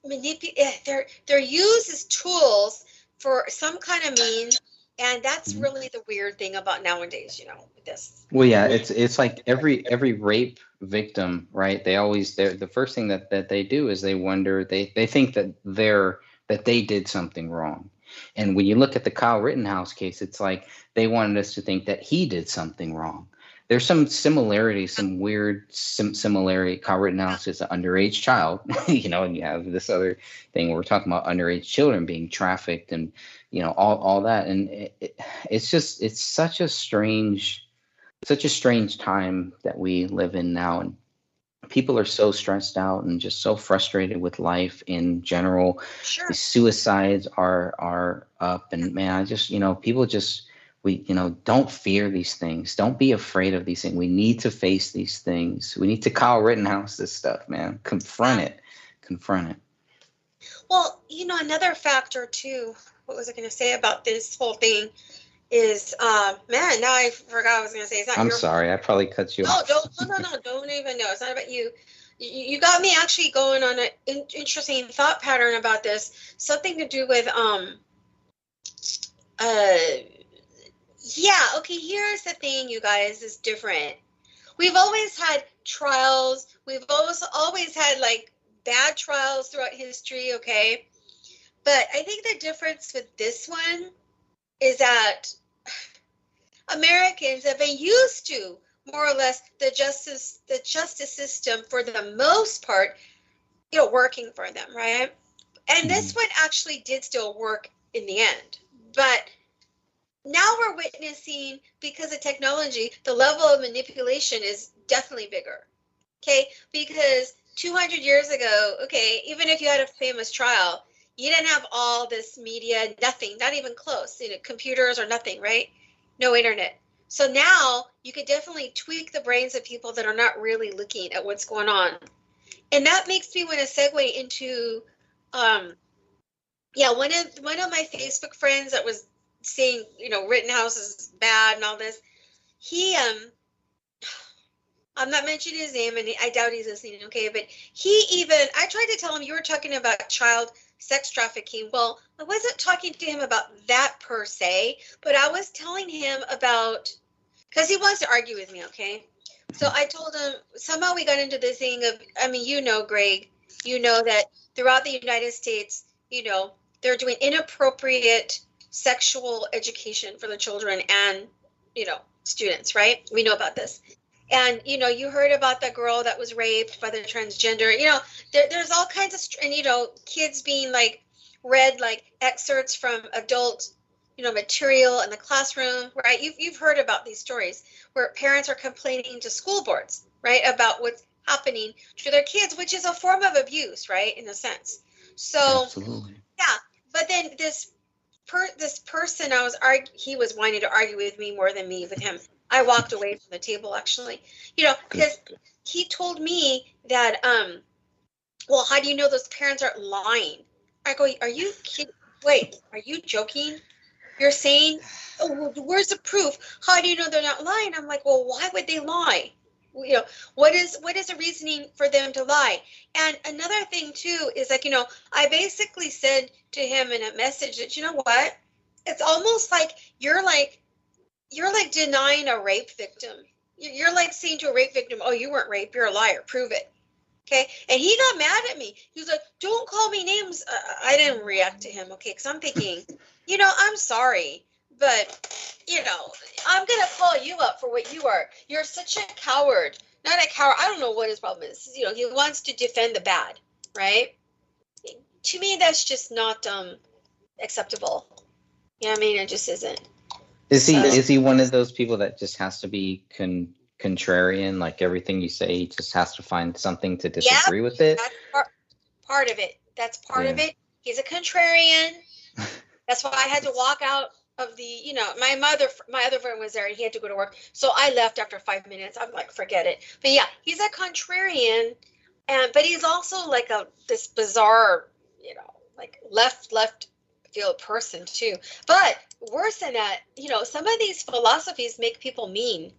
manipulated. They're used as tools for some kind of means, and that's really the weird thing about nowadays, with this. Well, yeah, it's like every rape victim, right? The first thing that they do is they wonder, they think that they did something wrong. And when you look at the Kyle Rittenhouse case, it's like they wanted us to think that he did something wrong. There's some similarity, some weird similarity. Kyle Rittenhouse is an underage child, and you have this other thing where we're talking about underage children being trafficked and, all that. And it's such a strange time that we live in now. And people are so stressed out and just so frustrated with life in general. Sure. The suicides are up, and man, I just, people just, don't fear these things. Don't be afraid of these things. We need to face these things. We need to Kyle Rittenhouse this stuff, man. Confront it. Well, another factor too, what was I going to say about this whole thing is, now I forgot what I was going to say. It's not I'm sorry. I probably cut you off. No, don't even know. It's not about you. You got me actually going on an interesting thought pattern about this. Something to do with, okay, here's the thing, you guys, is different. We've always had trials. We've always had, bad trials throughout history, okay? But I think the difference with this one is that Americans have been used to, more or less, the justice system, for the most part, working for them, right? And this one actually did still work in the end. But now we're witnessing, because of technology, the level of manipulation is definitely bigger, okay? Because 200 years ago, okay, even if you had a famous trial, you didn't have all this media, nothing, not even close, computers or nothing, right? No internet. So now you could definitely tweak the brains of people that are not really looking at what's going on. And that makes me want to segue into, one of my Facebook friends that was saying, Rittenhouse is bad and all this. He, I'm not mentioning his name, and I doubt he's listening, okay? But I tried to tell him, you were talking about child sex trafficking. Well, I wasn't talking to him about that per se, but I was telling him about, because he wants to argue with me, okay? So I told him, somehow we got into this thing of, Greg, that throughout the United States, they're doing inappropriate sexual education for the children and, students, right? We know about this. And, you heard about the girl that was raped by the transgender, there's all kinds of, and, kids being read excerpts from adult, material in the classroom, right? You've heard about these stories where parents are complaining to school boards, right? About what's happening to their kids, which is a form of abuse, right? In a sense. So, absolutely. Yeah. But then this person, he was wanting to argue with me more than me with him. I walked away from the table, actually, because he told me that, well, how do you know those parents aren't lying? I go, are you kidding? Wait, are you joking? You're saying, oh, where's the proof? How do you know they're not lying? I'm like, well, why would they lie? What is the reasoning for them to lie? And another thing too is I basically said to him in a message that, you know what? It's almost like you're denying a rape victim. You're saying to a rape victim, oh, you weren't raped, you're a liar, prove it. Okay. And he got mad at me. He was like, don't call me names. I didn't react to him. Okay. Because I'm thinking, I'm sorry, But, you know, I'm going to call you up for what you are. You're such a coward. Not a coward. I don't know what his problem is. You know, he wants to defend the bad, right? To me, that's just not acceptable. You know what I mean? It just isn't. Is he one of those people that just has to be contrarian? Like everything you say, he just has to find something to disagree with it? That's part of it. That's part of it. He's a contrarian. That's why I had to walk out of the, you know, my other friend was there and he had to go to work. So I left after 5 minutes. I'm like, forget it. But yeah, he's a contrarian. But he's also like this bizarre, you know, like left field person too. But worse than that, you know, some of these philosophies make people mean.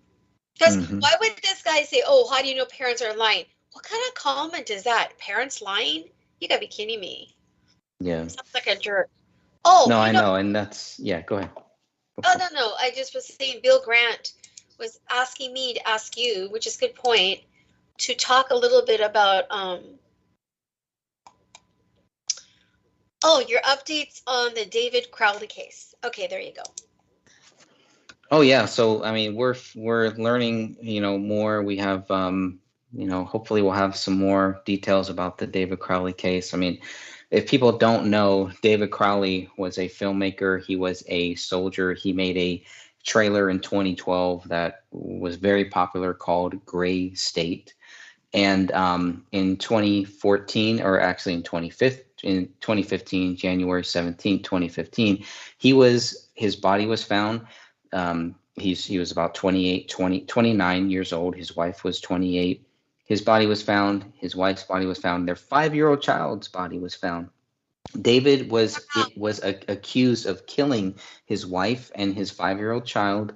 Because why would this guy say, oh, how do you know parents are lying? What kind of comment is that? Parents lying? You gotta be kidding me. Yeah. Sounds like a jerk. Oh, no, I know. And that's, go ahead. No. I just was saying Bill Grant was asking me to ask you, which is a good point, to talk a little bit about your updates on the David Crowley case. Okay, there you go. Oh yeah, so I mean we're learning, you know, more. We have you know, hopefully we'll have some more details about the David Crowley case. I mean, if people don't know, David Crowley was a filmmaker. He was a soldier. He made a trailer in 2012 that was very popular called Gray State. And in 2014, or actually in 2015, January 17, 2015, his body was found. He was about 29 years old. His wife was 28. His body was found. His wife's body was found. Their 5-year-old child's body was found. David was accused of killing his wife and his 5-year-old child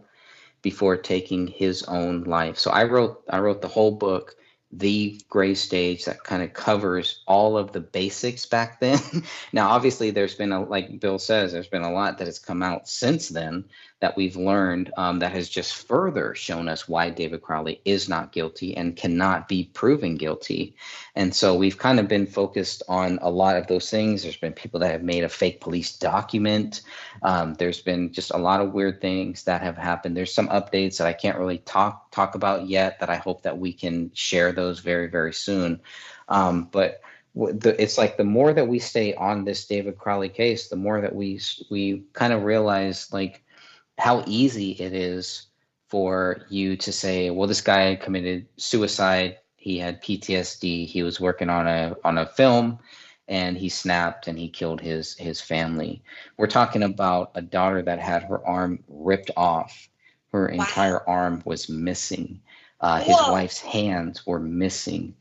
before taking his own life. So I wrote the whole book, The Gray Stage, that kind of covers all of the basics back then. Now, obviously, there's been like Bill says, there's been a lot that has come out since then that we've learned that has just further shown us why David Crowley is not guilty and cannot be proven guilty. And so we've kind of been focused on a lot of those things. There's been people that have made a fake police document. There's been just a lot of weird things that have happened. There's some updates that I can't really talk about yet that I hope that we can share those very, very soon. But it's like the more that we stay on this David Crowley case, the more that we kind of realize like how easy it is for you to say, well, this guy committed suicide. He had PTSD. He was working on a film and he snapped and he killed his family. We're talking about a daughter that had her arm ripped off. Her entire arm was missing. His wife's hands were missing.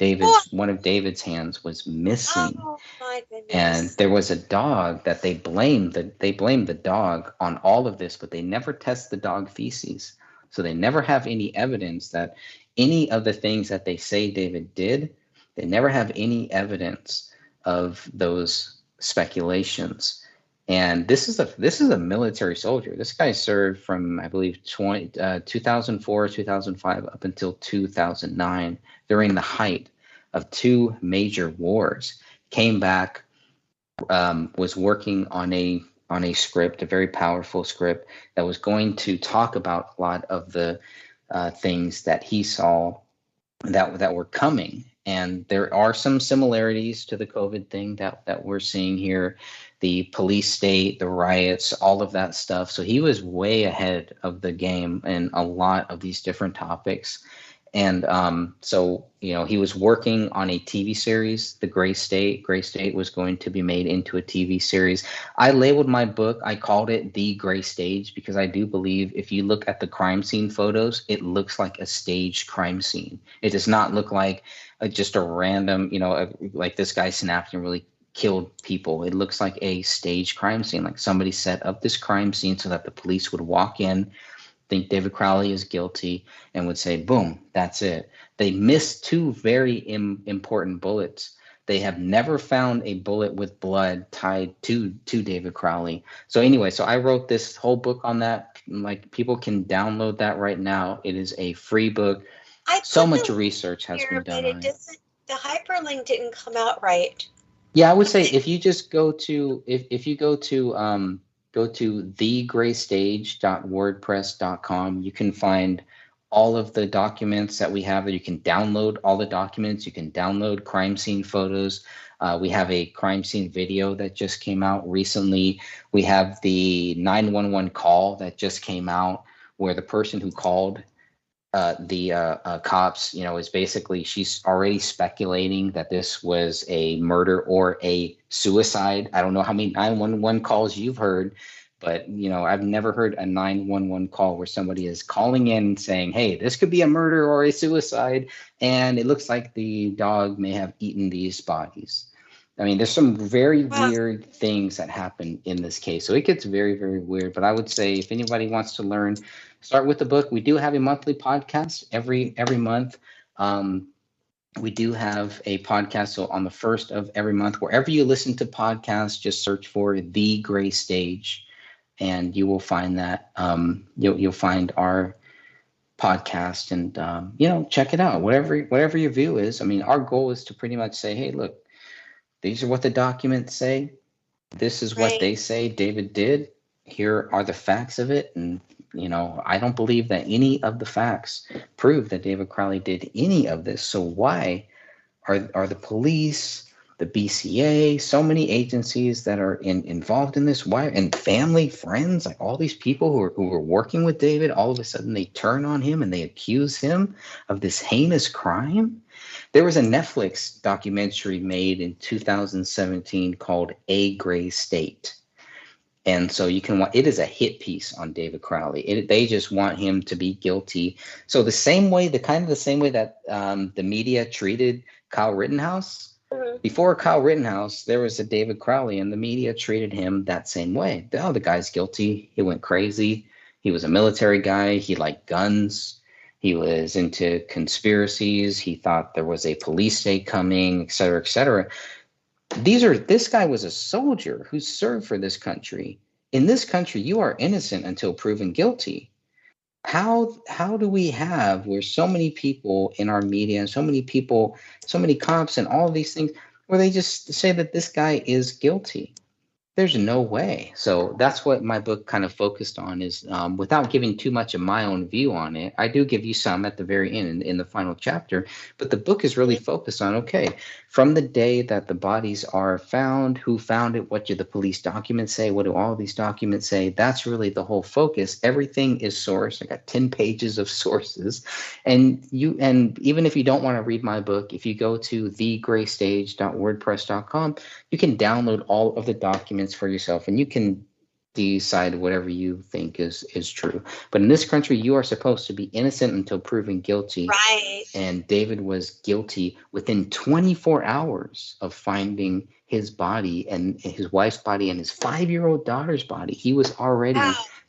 One of David's hands was missing. Oh my goodness. And there was a dog that they blamed the dog on all of this, but they never test the dog feces. So they never have any evidence that any of the things that they say David did, they never have any evidence of those speculations. And this is a military soldier. This guy served from, I believe, 2004, 2005 up until 2009 during the height of 2 major wars. Came back, was working on a script, a very powerful script that was going to talk about a lot of the things that he saw that were coming. And there are some similarities to the COVID thing that we're seeing here, the police state, the riots, all of that stuff. So he was way ahead of the game in a lot of these different topics. And so, you know, he was working on a TV series, The Gray State. Gray State was going to be made into a TV series. I labeled my book, I called it The Gray Stage, because I do believe if you look at the crime scene photos, it looks like a staged crime scene. It does not look like just a random, you know, like this guy snapped and really killed people. It looks like a staged crime scene, like somebody set up this crime scene so that the police would walk in, think David Crowley is guilty, and would say, boom, that's it. They missed 2 very important bullets. They have never found a bullet with blood tied to David Crowley. So anyway, so I wrote this whole book on that. Like, people can download that right now. It is a free book. So much research has been done on it. The hyperlink didn't come out right. Yeah, I would say if you just go to if you go to go to thegraystage.wordpress.com. You can find all of the documents that we have there. You can download all the documents. You can download crime scene photos. We have a crime scene video that just came out recently. We have the 911 call that just came out, where the person who called the cops, is basically, she's already speculating that this was a murder or a suicide. I don't know how many 911 calls you've heard, but, I've never heard a 911 call where somebody is calling in saying, hey, this could be a murder or a suicide, and it looks like the dog may have eaten these bodies. I mean, there's some very weird things that happen in this case. So it gets very, very weird. But I would say if anybody wants to learn, start with the book. We do have a monthly podcast every month. We do have a podcast. So on the first of every month, wherever you listen to podcasts, just search for The Gray Stage, and you will find that. You'll find our podcast, and check it out. Whatever your view is. I mean, our goal is to pretty much say, hey, look, these are what the documents say. This is what they say David did. Here are the facts of it. And, I don't believe that any of the facts prove that David Crowley did any of this. So why are the police, the BCA, so many agencies that are involved in this? Why? And family, friends, like all these people who were working with David, all of a sudden they turn on him and they accuse him of this heinous crime? There was a Netflix documentary made in 2017 called A Gray State. And so it is a hit piece on David Crowley. They just want him to be guilty. So the same way that the media treated Kyle Rittenhouse, before Kyle Rittenhouse, there was a David Crowley, and the media treated him that same way. Oh, the guy's guilty. He went crazy. He was a military guy. He liked guns. He was into conspiracies. He thought there was a police state coming, et cetera, et cetera. This guy was a soldier who served for this country. In this country, you are innocent until proven guilty. How do we have, where so many people in our media and so many people, so many cops and all of these things, where they just say that this guy is guilty? There's no way. So that's what my book kind of focused on, is without giving too much of my own view on it. I do give you some at the very end in the final chapter, but the book is really focused on, okay, from the day that the bodies are found, who found it, what do the police documents say, what do all these documents say? That's really the whole focus. Everything is sourced. I got 10 pages of sources. And even if you don't want to read my book, if you go to thegraystage.wordpress.com, you can download all of the documents for yourself, and you can decide whatever you think is true. But in this country, you are supposed to be innocent until proven guilty. Right. And David was guilty within 24 hours of finding his body and his wife's body and his 5-year-old daughter's body.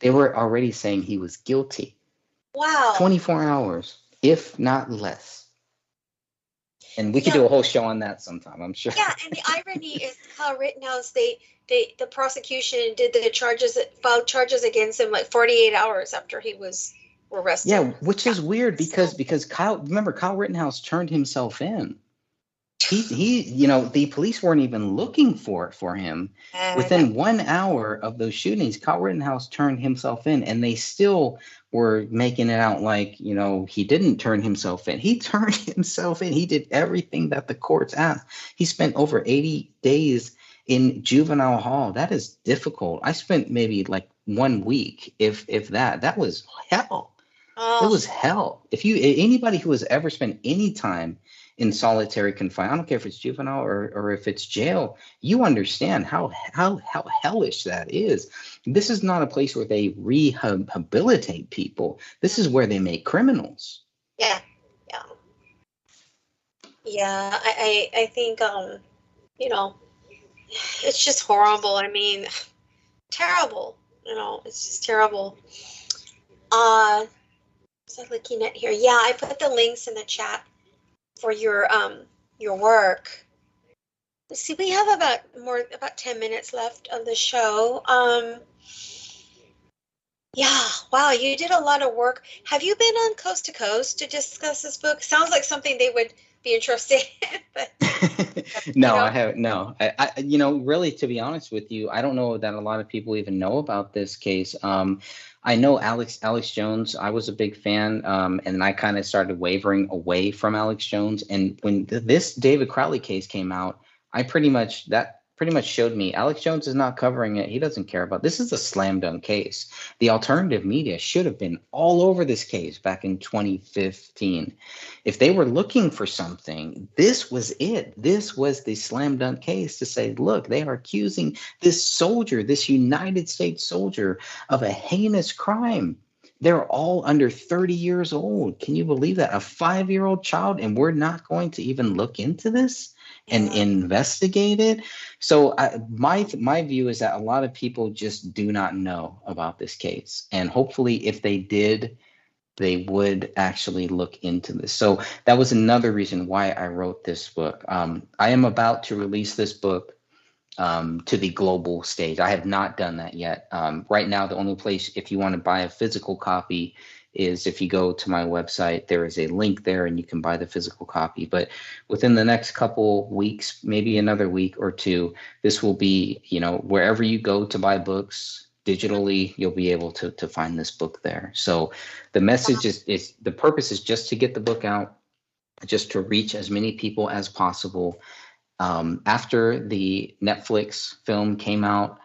They were already saying he was guilty. Wow. 24 hours, if not less. And we could do a whole show on that sometime, I'm sure. Yeah, and the irony is Kyle Rittenhouse, the prosecution filed charges against him like 48 hours after he was arrested. Yeah, which is weird because Kyle Rittenhouse turned himself in. The police weren't even looking for him. Within 1 hour of those shootings, Kyle Rittenhouse turned himself in, and they still were making it out like, he didn't turn himself in. He turned himself in. He did everything that the courts asked. He spent over 80 days in juvenile hall. That is difficult. I spent maybe like 1 week, if that. That was hell. It was hell. Anybody who has ever spent any time in solitary confinement, I don't care if it's juvenile or if it's jail, you understand how hellish that is. This is not a place where they rehabilitate people. This is where they make criminals. Yeah. I think it's just horrible. I mean, terrible. It's just terrible. So looking at here, yeah, I put the links in the chat for your work. Let's see, we have about 10 minutes left of the show. Yeah, wow, you did a lot of work. Have you been on Coast to Coast to discuss this book? Sounds like something they would be interested. But, No, I haven't. No, really, to be honest with you, I don't know that a lot of people even know about this case. I know Alex Jones. I was a big fan, and I kind of started wavering away from Alex Jones. And when this David Crowley case came out, pretty much showed me Alex Jones is not covering it. He doesn't care about this. Is a slam dunk case. The alternative media should have been all over this case back in 2015. If they were looking for something, this was it. This was the slam dunk case to say, look, they are accusing this soldier, this United States soldier, of a heinous crime. They're all under 30 years old. Can you believe that? A 5-year-old child, and we're not going to even look into this and investigate it. So my view is that a lot of people just do not know about this case. And hopefully if they did, they would actually look into this. So that was another reason why I wrote this book. I am about to release this book to the global stage. I have not done that yet. Right now, the only place, if you want to buy a physical copy, is if you go to my website, there is a link there and you can buy the physical copy. But within the next couple weeks, maybe another week or two, this will be, wherever you go to buy books digitally, you'll be able to find this book there. So the message is the purpose is just to get the book out, just to reach as many people as possible. After the Netflix film came out,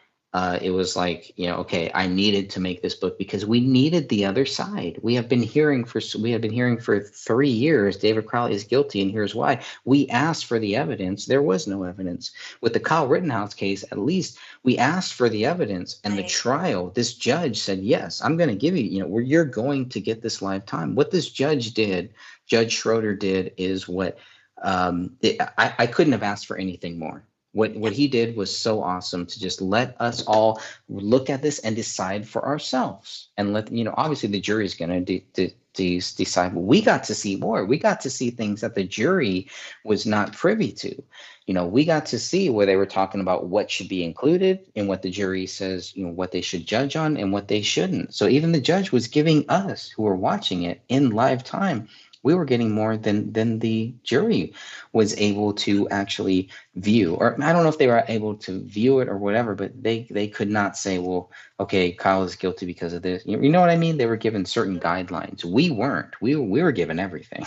it was like, okay, I needed to make this book because we needed the other side. We have been hearing for 3 years, David Crowley is guilty, and here's why. We asked for the evidence. There was no evidence. With the Kyle Rittenhouse case, at least we asked for the evidence, and the trial, this judge said, yes, I'm going to give you, you're going to get this lifetime. What this judge did, Judge Schroeder did, is what I couldn't have asked for anything more. What he did was so awesome, to just let us all look at this and decide for ourselves. And obviously the jury is going to decide. But we got to see more. We got to see things that the jury was not privy to. We got to see where they were talking about what should be included and what the jury says, what they should judge on and what they shouldn't. So even the judge was giving us, who were watching it in live time, we were getting more than the jury was able to actually view. Or I don't know if they were able to view it or whatever, but they could not say, well, okay, Kyle is guilty because of this. You know what I mean? They were given certain guidelines. We weren't. We were given everything.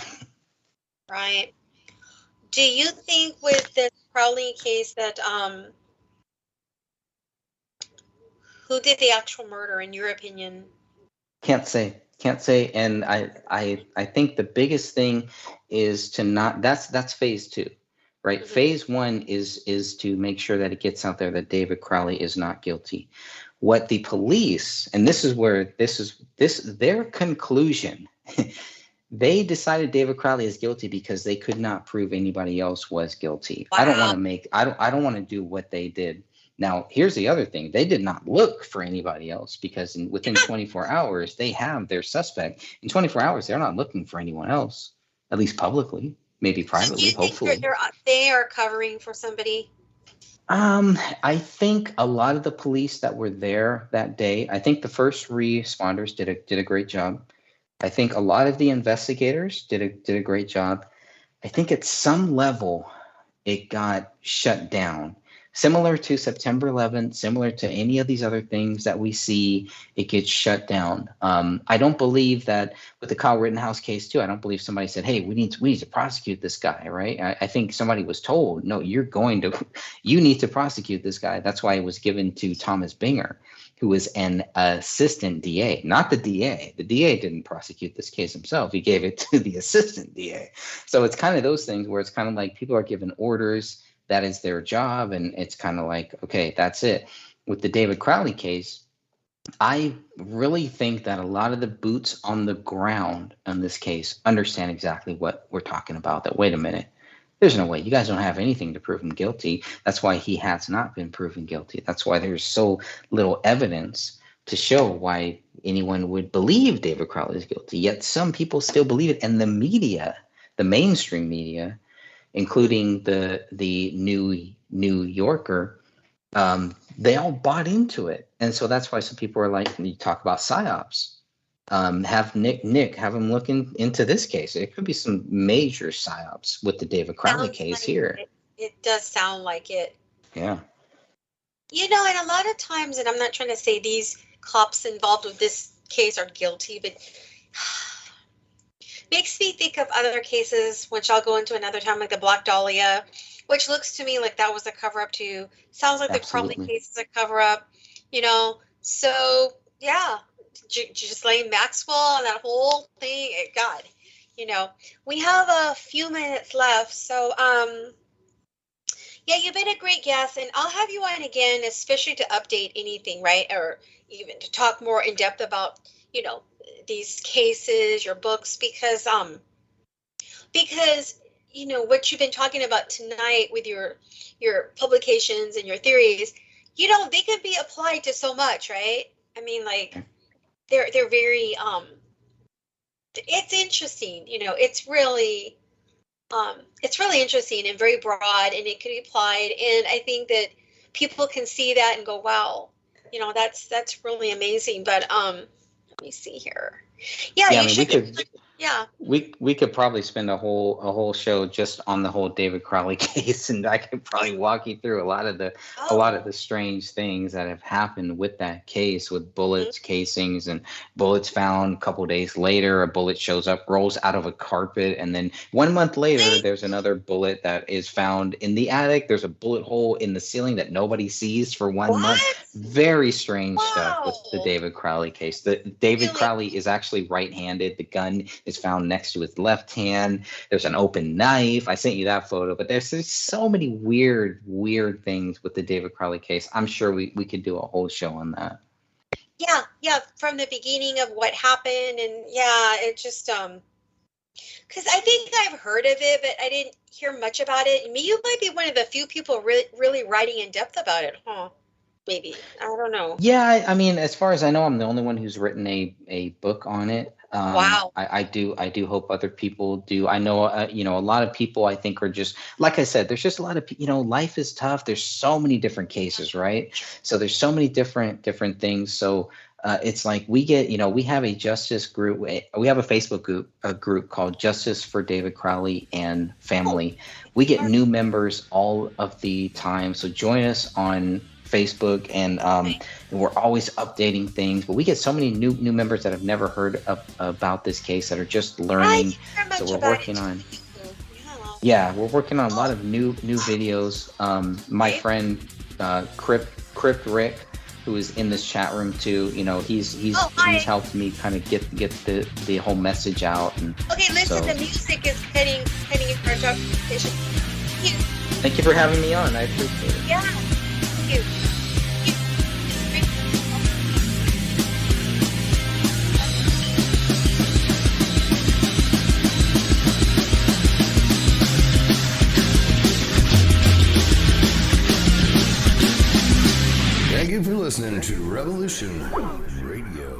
Right. Do you think with this Crowley case that who did the actual murder, in your opinion? Can't say. And I think the biggest thing is to not, that's phase 2, right? Mm-hmm. Phase 1 is to make sure that it gets out there that David Crowley is not guilty. What the police, and this is where their conclusion, they decided David Crowley is guilty because they could not prove anybody else was guilty. Wow. I don't want to do what they did. Now, here's the other thing. They did not look for anybody else because within 24 hours, they have their suspect. In 24 hours, they're not looking for anyone else, at least publicly, maybe privately, hopefully. They are covering for somebody? I think a lot of the police that were there that day, I think the first responders did a great job. I think a lot of the investigators did a great job. I think at some level, it got shut down. Similar to September 11th, similar to any of these other things that we see, it gets shut down. I don't believe that with the Kyle Rittenhouse case too. I don't believe somebody said, "Hey, we need to prosecute this guy," right? I think somebody was told, "No, you need to prosecute this guy." That's why it was given to Thomas Binger, who was an assistant DA, not the DA. The DA didn't prosecute this case himself. He gave it to the assistant DA. So it's kind of those things where it's kind of like people are given orders. That is their job. And it's kind of like, okay, that's it. With the David Crowley case, I really think that a lot of the boots on the ground in this case understand exactly what we're talking about. That, wait a minute, there's no way. You guys don't have anything to prove him guilty. That's why he has not been proven guilty. That's why there's so little evidence to show why anyone would believe David Crowley is guilty. Yet some people still believe it. And the media, the mainstream media, including the New Yorker, they all bought into it. And so that's why some people are like, you talk about PSYOPs. have Nick have him looking into this case. It could be some major psyops with the David Crowley case here. It does sound like it. Yeah. You know, and a lot of times, and I'm not trying to say these cops involved with this case are guilty, but makes me think of other cases, which I'll go into another time, like the Black Dahlia, which looks to me like that was a cover-up too. Sounds like the Crowley case is a cover-up, you know. So, yeah, Ghislaine Maxwell and that whole thing, God, you know. We have a few minutes left, so, yeah, you've been a great guest, and I'll have you on again, especially to update anything, right? Or even to talk more in depth about, you know, these cases, your books, because you know what you've been talking about tonight with your publications and your theories, you know, they can be applied to so much, right? I mean, like they're very it's interesting, you know, it's really interesting and very broad, and it can be applied, and I think that people can see that and go, wow, you know, that's really amazing. But let me see here. Yeah, you should. We could probably spend a whole show just on the whole David Crowley case, and I could probably walk you through a lot of the strange things that have happened with that case, with bullets, casings, and bullets found a couple days later. A bullet shows up, rolls out of a carpet, and then 1 month later, there's another bullet that is found in the attic. There's a bullet hole in the ceiling that nobody sees for 1 month. Very strange stuff with the David Crowley case. David Crowley is actually right-handed. The gun is found next to his left hand. There's an open knife. I sent you that photo, but there's so many weird things with the David Crowley case. I'm sure we could do a whole show on that. Yeah, from the beginning of what happened, and yeah, it just because I think I've heard of it, but I didn't hear much about it. And you might be one of the few people really writing in depth about it, huh? Maybe. I don't know. Yeah, I mean, as far as I know, I'm the only one who's written a book on it. Wow. I do hope other people do. I know, you know, a lot of people I think are just, like I said, there's just a lot of, you know, life is tough. There's so many different cases, right? So there's so many different things. So it's like we get, you know, we have a justice group. We have a Facebook group called Justice for David Crowley and Family. We get new members all of the time. So join us on Facebook, and we're always updating things, but we get so many new members that have never heard about this case that are just learning. So we're working on we're working on a lot of new videos. My friend Crypt Rick, who is in this chat room too, you know, he's helped me kind of get the whole message out. And okay, listen, the music is heading in for a job competition. Thank you for having me on. I appreciate it. Yeah. Thank you. Thank you for listening to Revolution Radio.